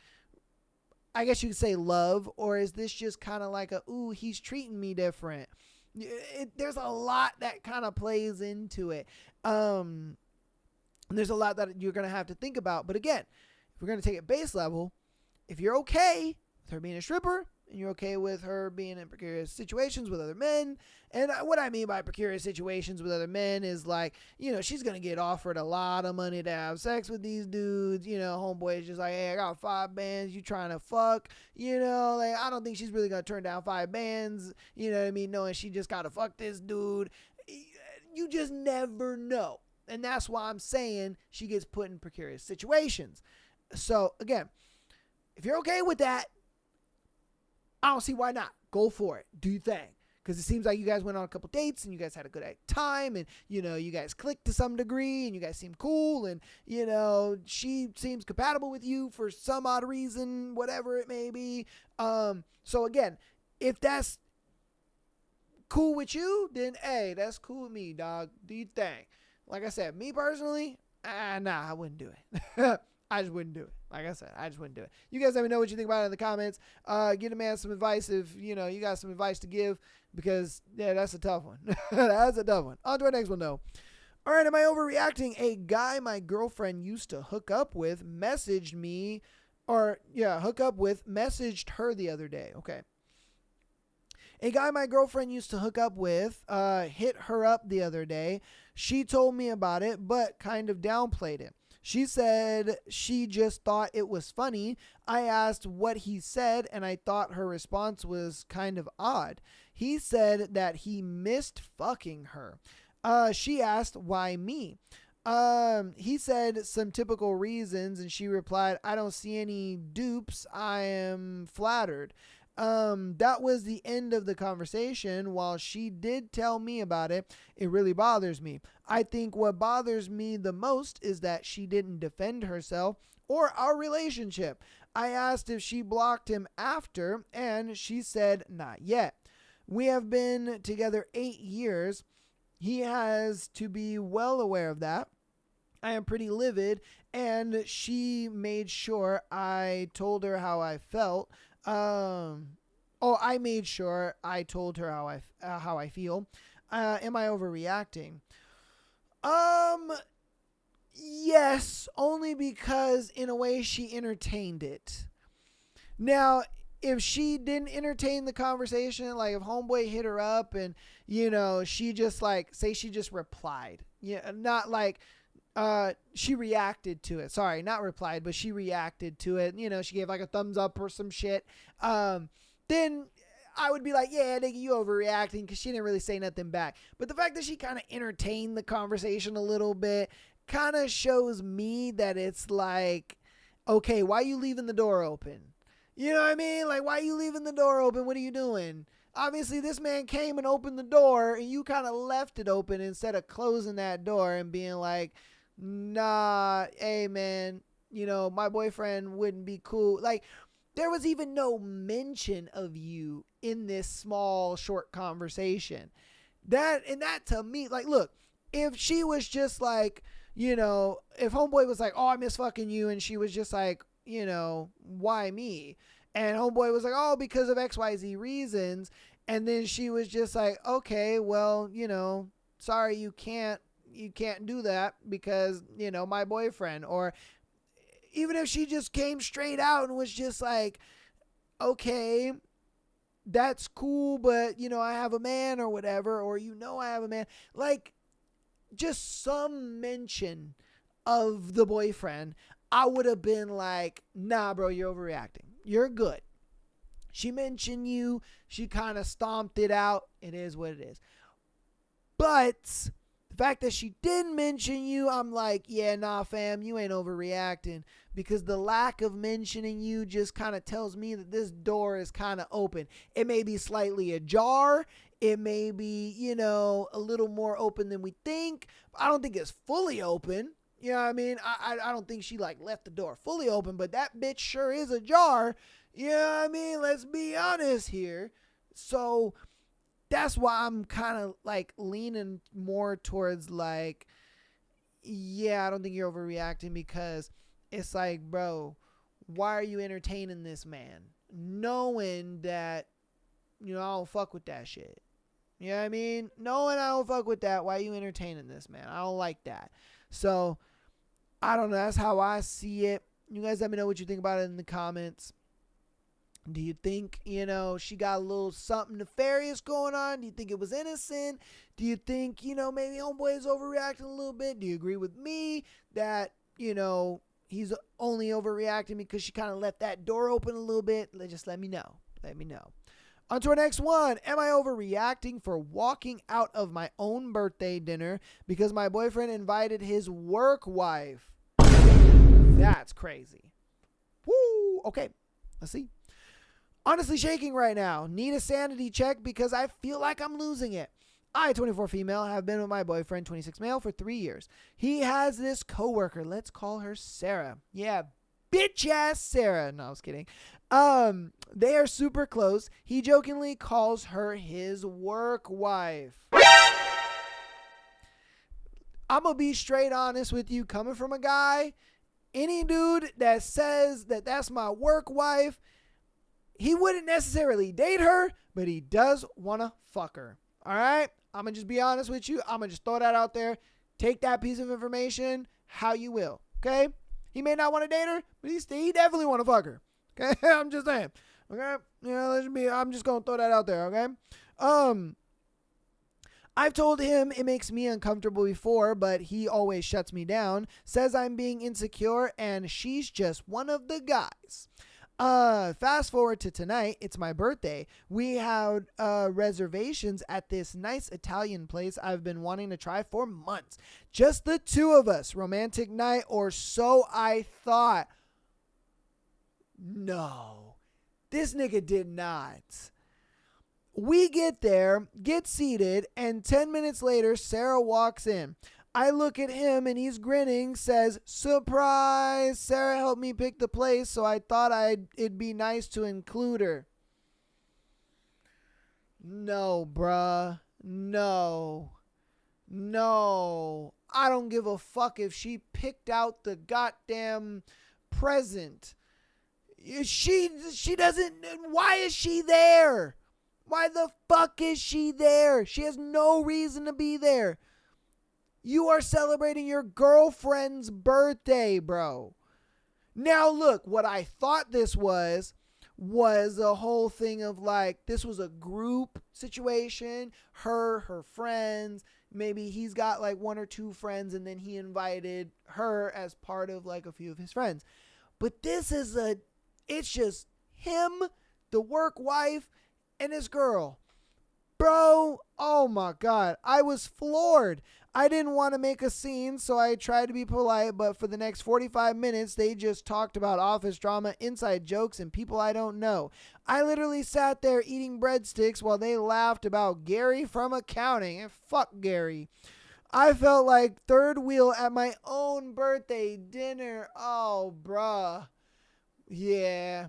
I guess you could say love? Or is this just kind of like ooh, he's treating me different? There's a lot that kind of plays into it. There's a lot that you're going to have to think about. But again, if we're going to take it base level, if you're okay with her being a stripper, and you're okay with her being in precarious situations with other men. And what I mean by precarious situations with other men is like, she's going to get offered a lot of money to have sex with these dudes. Homeboy is just like, hey, I got 5 bands. You trying to fuck? Like, I don't think she's really going to turn down 5 bands. You know what I mean? Knowing she just got to fuck this dude. You just never know. And that's why I'm saying she gets put in precarious situations. So again, if you're okay with that, I don't see why not. Go for it. Do your thing. Because it seems like you guys went on a couple dates and you guys had a good time and, you guys clicked to some degree and you guys seem cool and, she seems compatible with you for some odd reason, whatever it may be. So again, if that's cool with you, then hey, that's cool with me, dog. Do your thing. Like I said, me personally, nah, I wouldn't do it. I just wouldn't do it. Like I said, I just wouldn't do it. You guys let me know what you think about it in the comments. Give a man some advice if, you got some advice to give because, yeah, that's a tough one. That's a tough one. On to our next one, though. All right, am I overreacting? A guy my girlfriend used to hook up with messaged her the other day. Okay. A guy my girlfriend used to hook up with hit her up the other day. She told me about it, but kind of downplayed it. She said she just thought it was funny. I asked what he said, and I thought her response was kind of odd. He said that he missed fucking her. She asked, why me? He said some typical reasons, and she replied, I don't see any dupes. I am flattered. That was the end of the conversation. While she did tell me about it, it really bothers me. I think what bothers me the most is that she didn't defend herself or our relationship. I asked if she blocked him after, and she said not yet. We have been together 8 years. He has to be well aware of that. I am pretty livid, and she made sure I told her how I felt. I made sure I told her how I feel. Am I overreacting? Yes, only because in a way she entertained it. Now, if she didn't entertain the conversation, like if homeboy hit her up and, she just say she just replied. Yeah, not like she reacted to it. Sorry, not replied, but she reacted to it. She gave like a thumbs up or some shit. Then I would be like, yeah, nigga, you overreacting because she didn't really say nothing back. But the fact that she kind of entertained the conversation a little bit kind of shows me that it's like, okay, why are you leaving the door open? You know what I mean? Like, why are you leaving the door open? What are you doing? Obviously, this man came and opened the door, and you kind of left it open instead of closing that door and being like, nah, hey, man, my boyfriend wouldn't be cool. Like, there was even no mention of you in this small, short conversation. That to me, like, look, if she was just like, if homeboy was like, oh, I miss fucking you, and she was just like, why me? And homeboy was like, oh, because of XYZ reasons. And then she was just like, okay, well, sorry, you can't do that because, my boyfriend. Or even if she just came straight out and was just like, okay, that's cool, but you know, I have a man or whatever, or you know, I have a man, like just some mention of the boyfriend, I would have been like, nah, bro, you're overreacting. You're good. She mentioned you. She kind of stomped it out. It is what it is. But the fact that she didn't mention you, I'm like, yeah, nah, fam, you ain't overreacting. Because the lack of mentioning you just kind of tells me that this door is kind of open. It may be slightly ajar. It may be, you know, a little more open than we think. I don't think it's fully open. You know what I mean? I don't think she like left the door fully open, but that bitch sure is ajar. You know what I mean? Let's be honest here. So that's why I'm kind of like leaning more towards like, yeah, I don't think you're overreacting, because it's like, bro, why are you entertaining this man? Knowing that, you know, I don't fuck with that shit. You know what I mean? Knowing I don't fuck with that, why are you entertaining this man? I don't like that. So, I don't know. That's how I see it. You guys let me know what you think about it in the comments. Do you think, you know, she got a little something nefarious going on? Do you think it was innocent? Do you think, you know, maybe homeboy is overreacting a little bit? Do you agree with me that, you know, he's only overreacting because she kind of left that door open a little bit? Just let me know. Let me know. On to our next one. Am I overreacting for walking out of my own birthday dinner because my boyfriend invited his work wife? That's crazy. Woo! Okay, let's see. Honestly shaking right now. Need a sanity check because I feel like I'm losing it. I, 24 female, have been with my boyfriend, 26 male, for 3 years. He has this coworker. Let's call her Sarah. Yeah, bitch ass Sarah. No, I was kidding. They are super close. He jokingly calls her his work wife. I'm gonna be straight honest with you. Coming from a guy, any dude that says that that's my work wife, he wouldn't necessarily date her, but he does want to fuck her. All right? I'm going to just be honest with you. I'm going to just throw that out there. Take that piece of information how you will. Okay? He may not want to date her, but he definitely want to fuck her. Okay? I'm just saying. Okay? I'm just going to throw that out there. Okay? I've told him it makes me uncomfortable before, but he always shuts me down, says I'm being insecure, and she's just one of the guys. Fast forward to tonight. It's my birthday. We had reservations at this nice Italian place I've been wanting to try for months. Just the two of us. Romantic night, or so I thought. No, this nigga did not. We get there, get seated, and 10 minutes later, Sarah walks in. I look at him and he's grinning, says, surprise, Sarah helped me pick the place, so I thought it'd be nice to include her. No, bruh. No. I don't give a fuck if she picked out the goddamn present. She doesn't, why is she there? Why the fuck is she there? She has no reason to be there. You are celebrating your girlfriend's birthday, bro. Now, look, what I thought this was a whole thing of like, this was a group situation. Her friends, maybe he's got like one or two friends, and then he invited her as part of like a few of his friends. But this is it's just him, the work wife, and his girl. Bro, oh my God, I was floored. I didn't want to make a scene, so I tried to be polite, but for the next 45 minutes, they just talked about office drama, inside jokes, and people I don't know. I literally sat there eating breadsticks while they laughed about Gary from accounting, and fuck Gary. I felt like third wheel at my own birthday dinner. Oh, bruh. Yeah,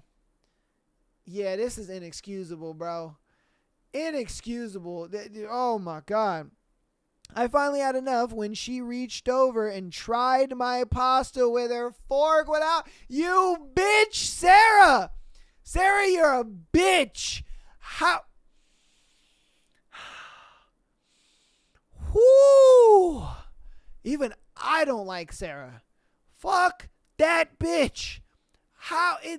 this is inexcusable, bro. Inexcusable. Oh my God. I finally had enough when she reached over and tried my pasta with her fork without. You bitch, Sarah! Sarah, you're a bitch! How? Whoo! Even I don't like Sarah. Fuck That bitch.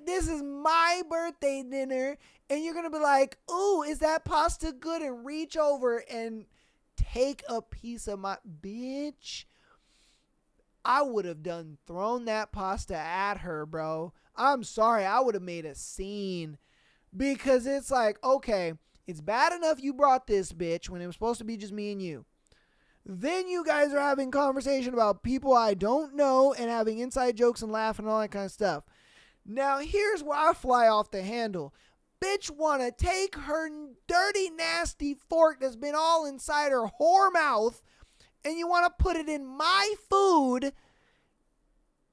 This is my birthday dinner, and you're gonna be like, ooh, is that pasta good? And reach over and take a piece of my bitch. I would have thrown that pasta at her, bro. I'm sorry, I would have made a scene. Because it's like, okay, it's bad enough you brought this bitch when it was supposed to be just me and you. Then you guys are having conversation about people I don't know and having inside jokes and laughing and all that kind of stuff. Now, here's where I fly off the handle. Bitch want to take her dirty, nasty fork that's been all inside her whore mouth, and you want to put it in my food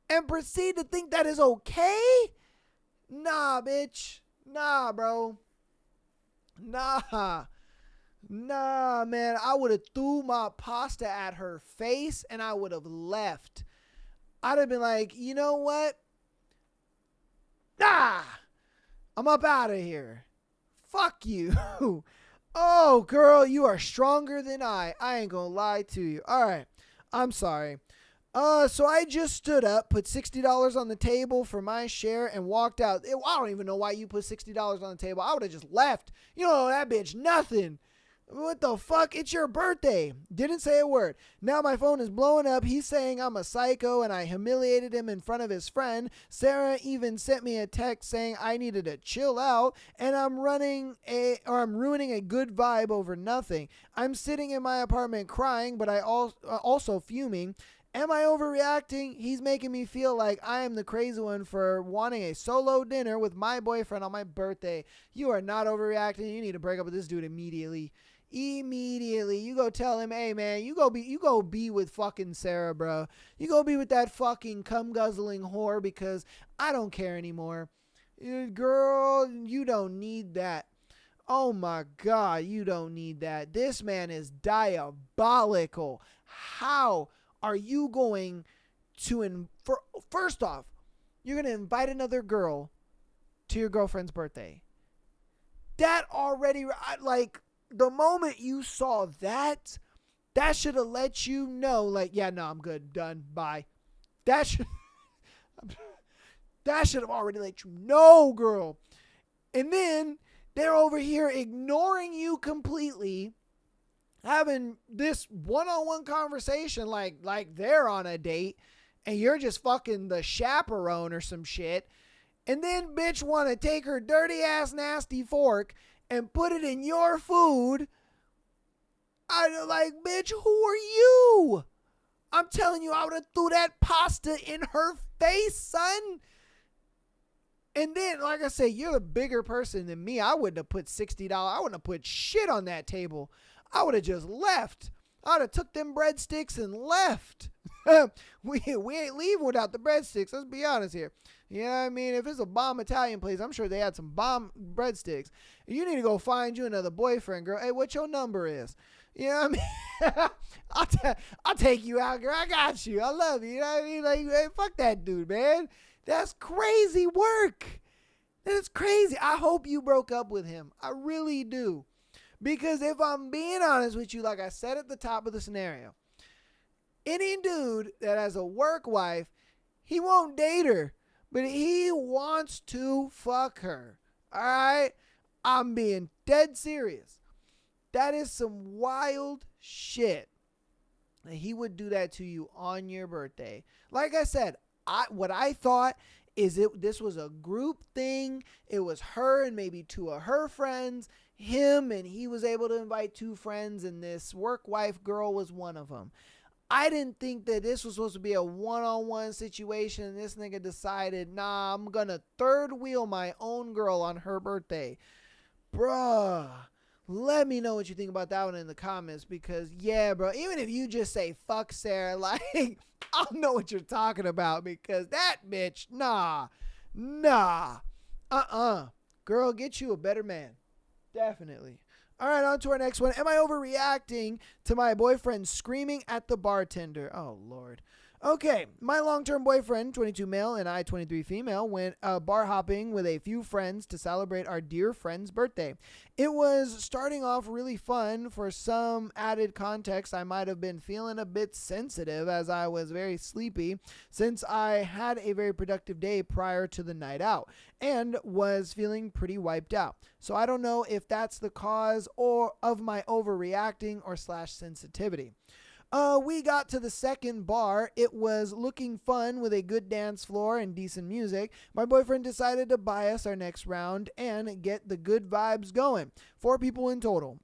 and proceed to think that is okay? Nah, bitch. Nah, bro. Nah, man. I would have threw my pasta at her face and I would have left. I'd have been like, you know what? Nah, I'm up out of here. Fuck you. Oh, girl, you are stronger than I ain't gonna lie to you. All right. I'm sorry. So I just stood up, put $60 on the table for my share, and walked out. I don't even know why you put $60 on the table. I would have just left. You know, that bitch, nothing. What the fuck? It's your birthday. Didn't say a word. Now my phone is blowing up. He's saying I'm a psycho and I humiliated him in front of his friend. Sarah even sent me a text saying I needed to chill out and I'm ruining a good vibe over nothing. I'm sitting in my apartment crying, but I also fuming. Am I overreacting? He's making me feel like I am the crazy one for wanting a solo dinner with my boyfriend on my birthday. You are not overreacting. You need to break up with this dude immediately. You go tell him, hey man, you go be with fucking Sarah, bro. You go be with that fucking cum guzzling whore because I don't care anymore. Girl, you don't need that. Oh my God, you don't need that. This man is diabolical. How are you going to, first off, you're going to invite another girl to your girlfriend's birthday. That already, like, the moment you saw that should have let you know, like, yeah, no, I'm good, done, bye. That should have already let you know, girl. And then they're over here ignoring you completely, having this one-on-one conversation like they're on a date, and you're just fucking the chaperone or some shit. And then bitch want to take her dirty ass nasty fork and put it in your food. I'm like, bitch, who are you? I'm telling you, I would have threw that pasta in her face, son. And then, like I say, you're a bigger person than me. I wouldn't have put $60. I wouldn't have put shit on that table. I would have just left. I would have took them breadsticks and left. we ain't leaving without the breadsticks. Let's be honest here. You know what I mean? If it's a bomb Italian place, I'm sure they had some bomb breadsticks. You need to go find you another boyfriend, girl. Hey, what your number is? You know what I mean? I'll take you out, girl. I got you. I love you. You know what I mean? Like, hey, fuck that dude, man. That's crazy work. That is crazy. I hope you broke up with him. I really do. Because if I'm being honest with you, like I said at the top of the scenario, any dude that has a work wife, he won't date her, but he wants to fuck her. All right? I'm being dead serious. That is some wild shit. And he would do that to you on your birthday. Like I said, what I thought is this was a group thing. It was her and maybe two of her friends, him, and he was able to invite two friends, and this work wife girl was one of them. I didn't think that this was supposed to be a one-on-one situation, and this nigga decided, nah, I'm gonna third wheel my own girl on her birthday. Bruh, let me know what you think about that one in the comments, because yeah, bro, even if you just say fuck Sarah, like, I'll know what you're talking about, because that bitch, nah, girl, get you a better man. Definitely. All right, on to our next one. Am I overreacting to my boyfriend screaming at the bartender? Oh, Lord. Okay, my long-term boyfriend, 22 male, and I, 23 female, went bar hopping with a few friends to celebrate our dear friend's birthday. It was starting off really fun. For some added context, I might have been feeling a bit sensitive as I was very sleepy since I had a very productive day prior to the night out and was feeling pretty wiped out. So I don't know if that's the cause or of my overreacting or slash sensitivity. We got to the second bar. It was looking fun with a good dance floor and decent music. My boyfriend decided to buy us our next round and get the good vibes going. 4 people in total.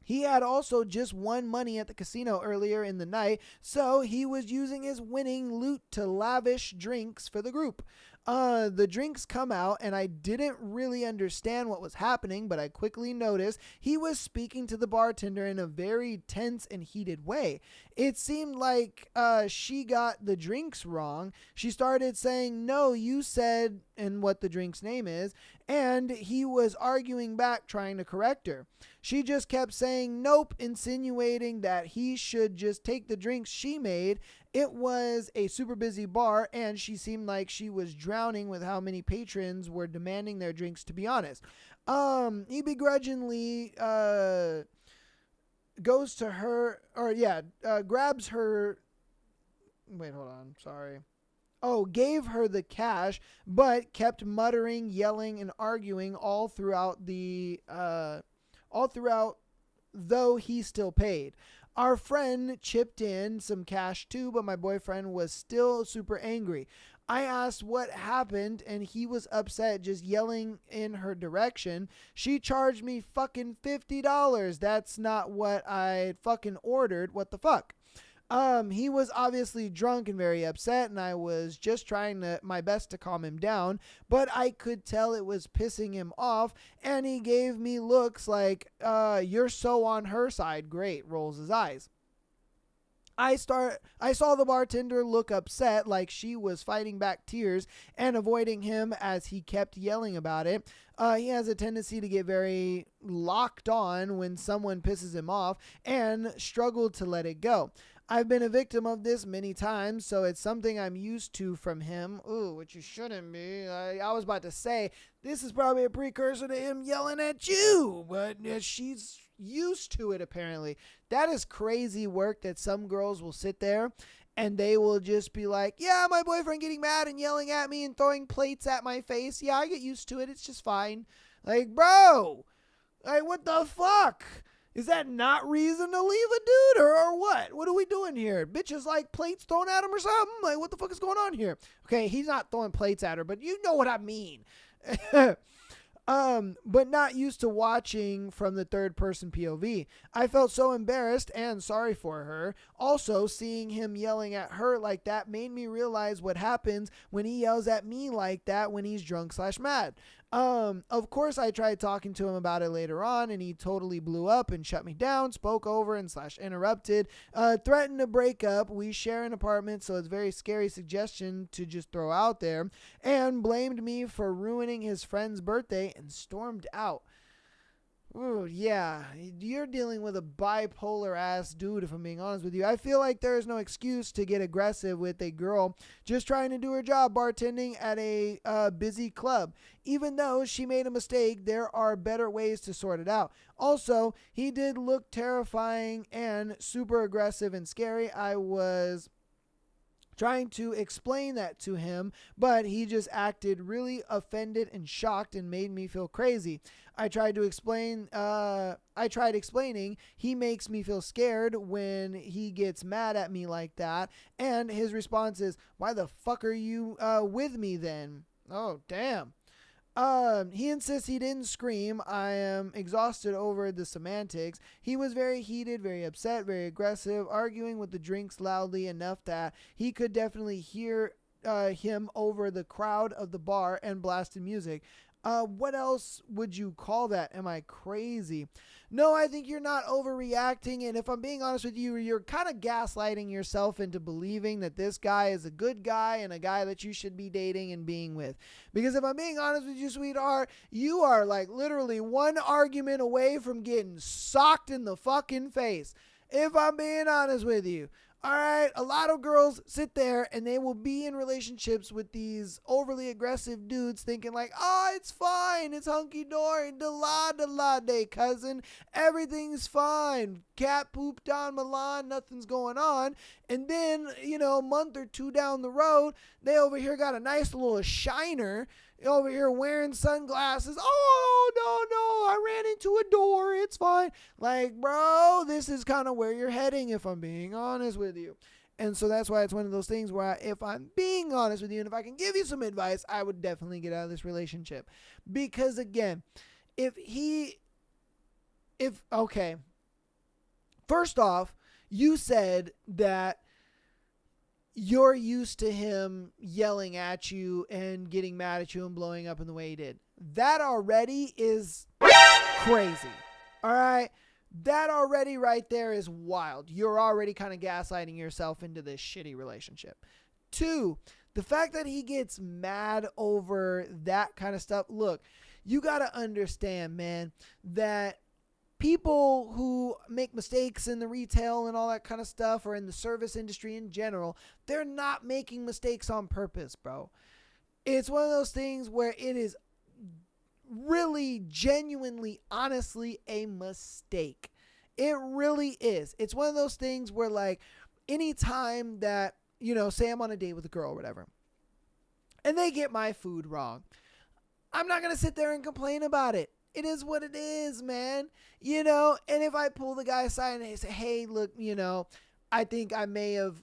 He had also just won money at the casino earlier in the night, so he was using his winning loot to lavish drinks for the group. The drinks come out, and I didn't really understand what was happening, but I quickly noticed he was speaking to the bartender in a very tense and heated way. It seemed like she got the drinks wrong. She started saying, "No, you said," and what the drink's name is, and he was arguing back, trying to correct her. She just kept saying nope, insinuating that he should just take the drinks she made. It was a super busy bar, and she seemed like she was drowning with how many patrons were demanding their drinks, to be honest. He begrudgingly goes to her, grabs her. Wait, hold on. Sorry. Gave her the cash, but kept muttering, yelling, and arguing all throughout, though he still paid. Our friend chipped in some cash too, but my boyfriend was still super angry. I asked what happened, and he was upset, just yelling in her direction. She charged me fucking $50. That's not what I fucking ordered. What the fuck? He was obviously drunk and very upset, and I was just trying my best to calm him down, but I could tell it was pissing him off, and he gave me looks like, "You're so on her side, great," rolls his eyes. I saw the bartender look upset, like she was fighting back tears and avoiding him as he kept yelling about it. He has a tendency to get very locked on when someone pisses him off and struggled to let it go. I've been a victim of this many times, so it's something I'm used to from him. Ooh, which you shouldn't be. I was about to say, this is probably a precursor to him yelling at you, but she's used to it apparently. That is crazy work that some girls will sit there and they will just be like, yeah, my boyfriend getting mad and yelling at me and throwing plates at my face. Yeah, I get used to it. It's just fine. Like, bro, like, what the fuck? Is that not reason to leave a dude or what? What are we doing here? Bitches like plates thrown at him or something? Like, what the fuck is going on here? Okay, he's not throwing plates at her, but you know what I mean. But not used to watching from the third person POV. I felt so embarrassed and sorry for her. Also, seeing him yelling at her like that made me realize what happens when he yells at me like that when he's drunk / mad. Of course, I tried talking to him about it later on, and he totally blew up and shut me down, spoke over and / interrupted, threatened to break up. We share an apartment, so it's a very scary suggestion to just throw out there, and blamed me for ruining his friend's birthday and stormed out. Ooh, yeah, you're dealing with a bipolar ass dude, if I'm being honest with you. I feel like there is no excuse to get aggressive with a girl just trying to do her job bartending at a busy club. Even though she made a mistake, there are better ways to sort it out. Also, he did look terrifying and super aggressive and scary. I was trying to explain that to him, but he just acted really offended and shocked and made me feel crazy. I tried explaining he makes me feel scared when he gets mad at me like that, and his response is, "Why the fuck are you with me then?" Oh, damn. He insists he didn't scream. I am exhausted over the semantics. He was very heated, very upset, very aggressive, arguing with the drinks loudly enough that he could definitely hear him over the crowd of the bar and blasted music. What else would you call that? Am I crazy? No, I think you're not overreacting. And if I'm being honest with you, you're kind of gaslighting yourself into believing that this guy is a good guy and a guy that you should be dating and being with. Because if I'm being honest with you, sweetheart, you are like literally one argument away from getting socked in the fucking face. If I'm being honest with you. All right, a lot of girls sit there and they will be in relationships with these overly aggressive dudes thinking like, oh, it's fine. It's hunky-dory. Da-la day, cousin. Everything's fine. Cat pooped on Milan. Nothing's going on. And then, a month or two down the road, they over here got a nice little shiner over here wearing sunglasses. Oh, no, I ran into a door. It's fine. Like, bro, this is kind of where you're heading if I'm being honest with you. And so that's why it's one of those things where if I'm being honest with you and if I can give you some advice, I would definitely get out of this relationship. Because again, okay, first off, you said that you're used to him yelling at you and getting mad at you and blowing up in the way he did. That already is crazy. All right? That already right there is wild. You're already kind of gaslighting yourself into this shitty relationship. 2, the fact that he gets mad over that kind of stuff. Look, you got to understand, man, that people who make mistakes in the retail and all that kind of stuff, or in the service industry in general, they're not making mistakes on purpose, bro. It's one of those things where it is really, genuinely, honestly a mistake. It really is. It's one of those things where, like, anytime that, say I'm on a date with a girl or whatever, and they get my food wrong, I'm not going to sit there and complain about it. It is what it is, man. And if I pull the guy aside and I say, hey, look, I think I may have,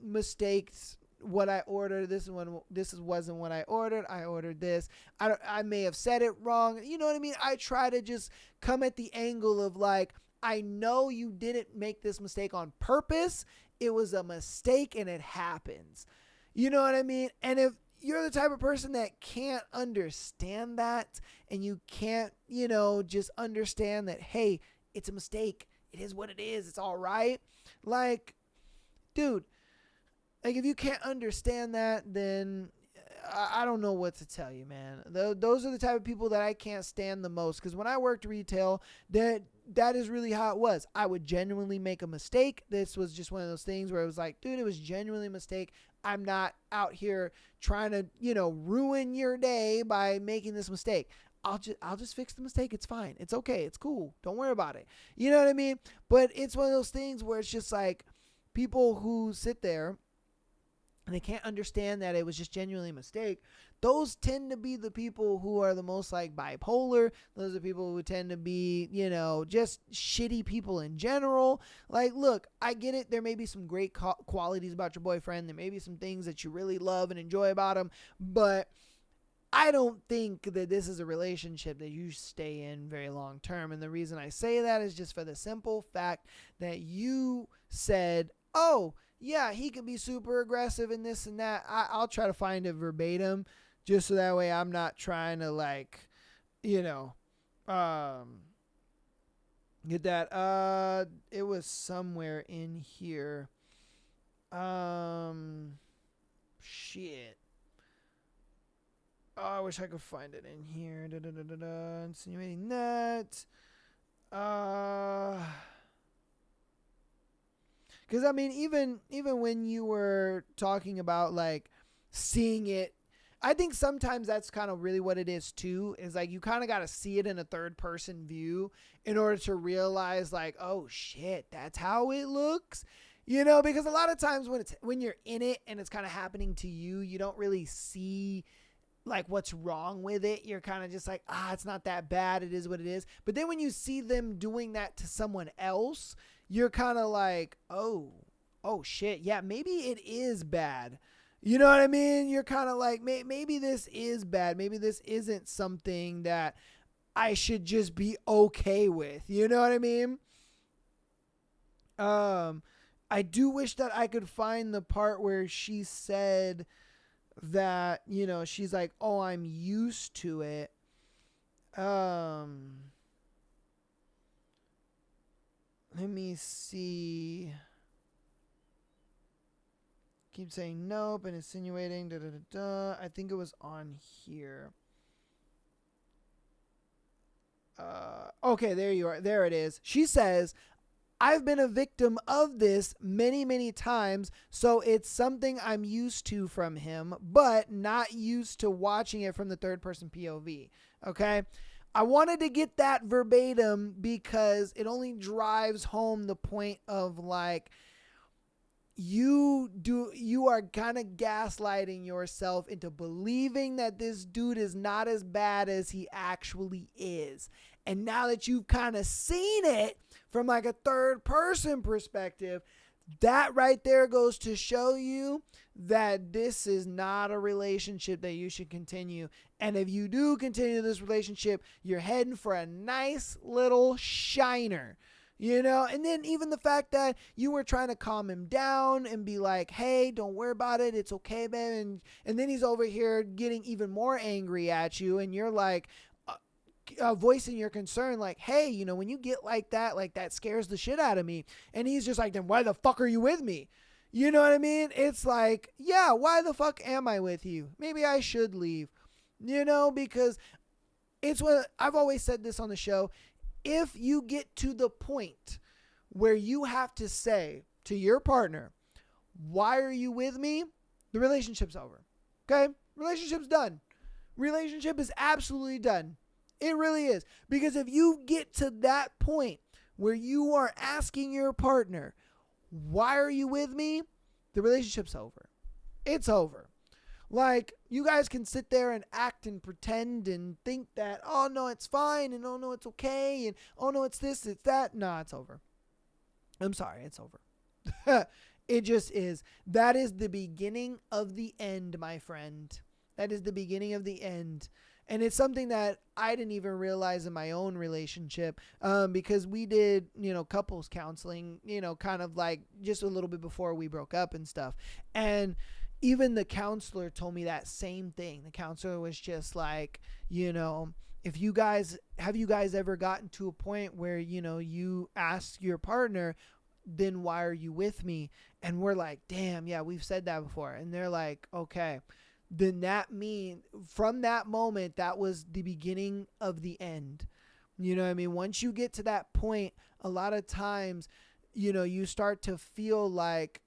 mistaked what I ordered. This wasn't what I ordered. I ordered this. I may have said it wrong. You know what I mean? I try to just come at the angle of like, I know you didn't make this mistake on purpose. It was a mistake and it happens. You know what I mean? And if you're the type of person that can't understand that, and you can't, just understand that, hey, it's a mistake. It is what it is. It's all right. Like, dude, like if you can't understand that, then I don't know what to tell you, man. Those are the type of people that I can't stand the most. Because when I worked retail, that is really how it was. I would genuinely make a mistake. This was just one of those things where it was like, dude, it was genuinely a mistake. I'm not out here trying to, ruin your day by making this mistake. I'll just fix the mistake. It's fine. It's okay. It's cool. Don't worry about it. You know what I mean? But it's one of those things where it's just like people who sit there and they can't understand that it was just genuinely a mistake. Those tend to be the people who are the most like bipolar. Those are people who tend to be, just shitty people in general. Like, look, I get it. There may be some great qualities about your boyfriend. There may be some things that you really love and enjoy about him. But I don't think that this is a relationship that you stay in very long term. And the reason I say that is just for the simple fact that you said, oh, yeah, he can be super aggressive and this and that. I'll try to find it verbatim just so that way I'm not trying to like, get that. It was somewhere in here. Shit. Oh, I wish I could find it in here. Insinuating that. Because, I mean, even when you were talking about, like, seeing it, I think sometimes that's kind of really what it is, too, is, like, you kind of got to see it in a third-person view in order to realize, like, oh, shit, that's how it looks. Because a lot of times when you're in it and it's kind of happening to you, you don't really see, like, what's wrong with it. You're kind of just like, it's not that bad. It is what it is. But then when you see them doing that to someone else, you're kind of like, oh shit. Yeah, maybe it is bad. You know what I mean? You're kind of like, maybe this is bad. Maybe this isn't something that I should just be okay with. You know what I mean? I do wish that I could find the part where she said that, she's like, oh, I'm used to it. Let me see. Keep saying nope and insinuating. I think it was on here. Okay, there you are. There it is. She says, I've been a victim of this many, many times, so it's something I'm used to from him, but not used to watching it from the third person POV. Okay? I wanted to get that verbatim because it only drives home the point of like, you are kind of gaslighting yourself into believing that this dude is not as bad as he actually is. And now that you've kind of seen it from like a third person perspective, that right there goes to show you that this is not a relationship that you should continue. And if you do continue this relationship, you're heading for a nice little shiner. You know, and then even the fact that you were trying to calm him down and be like, hey, don't worry about it. It's okay, babe. And then he's over here getting even more angry at you. And you're like voicing your concern like, hey, you know, when you get like that scares the shit out of me. And he's just like, then why the fuck are you with me? You know what I mean? It's like, yeah, why the fuck am I with you? Maybe I should leave, you know, because it's what I've always said this on the show. If you get to the point where you have to say to your partner, why are you with me? The relationship's over. Okay? Relationship's done. Relationship is absolutely done. It really is. Because if you get to that point where you are asking your partner, why are you with me? The relationship's over. It's over. Like, you guys can sit there and act and pretend and think that, oh, no, it's fine, and oh, no, it's okay, and oh, no, it's this, it's that. No, it's over. I'm sorry, it's over. It just is. That is the beginning of the end, my friend. That is the beginning of the end. And it's something that I didn't even realize in my own relationship because we did, you know, couples counseling, you know, kind of like just a little bit before we broke up and stuff. And even the counselor told me that same thing. The counselor was just like, you know, have you guys ever gotten to a point where, you know, you ask your partner, then why are you with me? And we're like, damn, yeah, we've said that before. And they're like, okay, then that means from that moment, that was the beginning of the end. You know what I mean? Once you get to that point, a lot of times, you know, you start to feel like,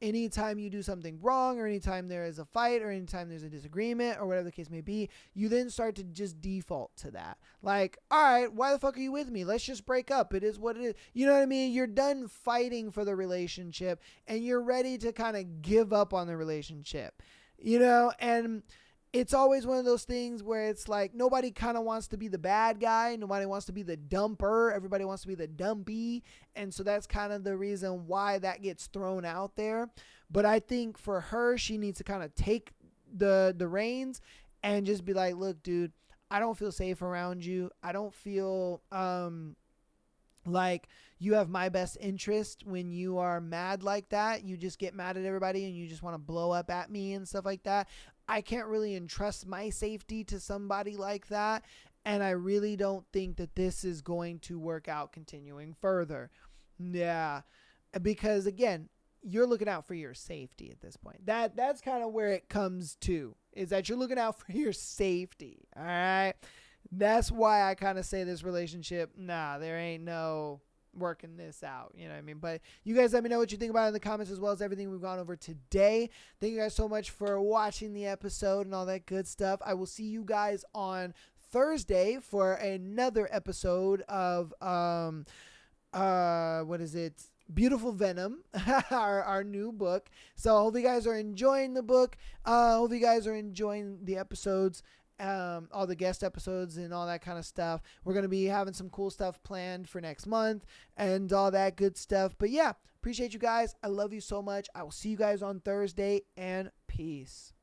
anytime you do something wrong or anytime there is a fight or anytime there's a disagreement or whatever the case may be, you then start to just default to that. Like, all right, why the fuck are you with me? Let's just break up. It is what it is. You know what I mean? You're done fighting for the relationship and you're ready to kind of give up on the relationship, you know? And it's always one of those things where it's like nobody kind of wants to be the bad guy. Nobody wants to be the dumper. Everybody wants to be the dumpy. And so that's kind of the reason why that gets thrown out there. But I think for her, she needs to kind of take the reins and just be like, look, dude, I don't feel safe around you. I don't feel like you have my best interest when you are mad like that. You just get mad at everybody and you just want to blow up at me and stuff like that. I can't really entrust my safety to somebody like that. And I really don't think that this is going to work out continuing further. Yeah. Because again, you're looking out for your safety at this point. That's kind of where it comes to, is that you're looking out for your safety. All right. That's why I kind of say this relationship, nah, there ain't no working this out. You know what I mean? But you guys let me know what you think about it in the comments, as well as everything we've gone over today. Thank you guys so much for watching the episode and all that good stuff. I will see you guys on Thursday for another episode of what is it? Beautiful Venom, our new book. So I hope you guys are enjoying the book. Hope you guys are enjoying the episodes. All the guest episodes and all that kind of stuff. We're going to be having some cool stuff planned for next month and all that good stuff. But yeah, appreciate you guys. I love you so much. I will see you guys on Thursday, and peace.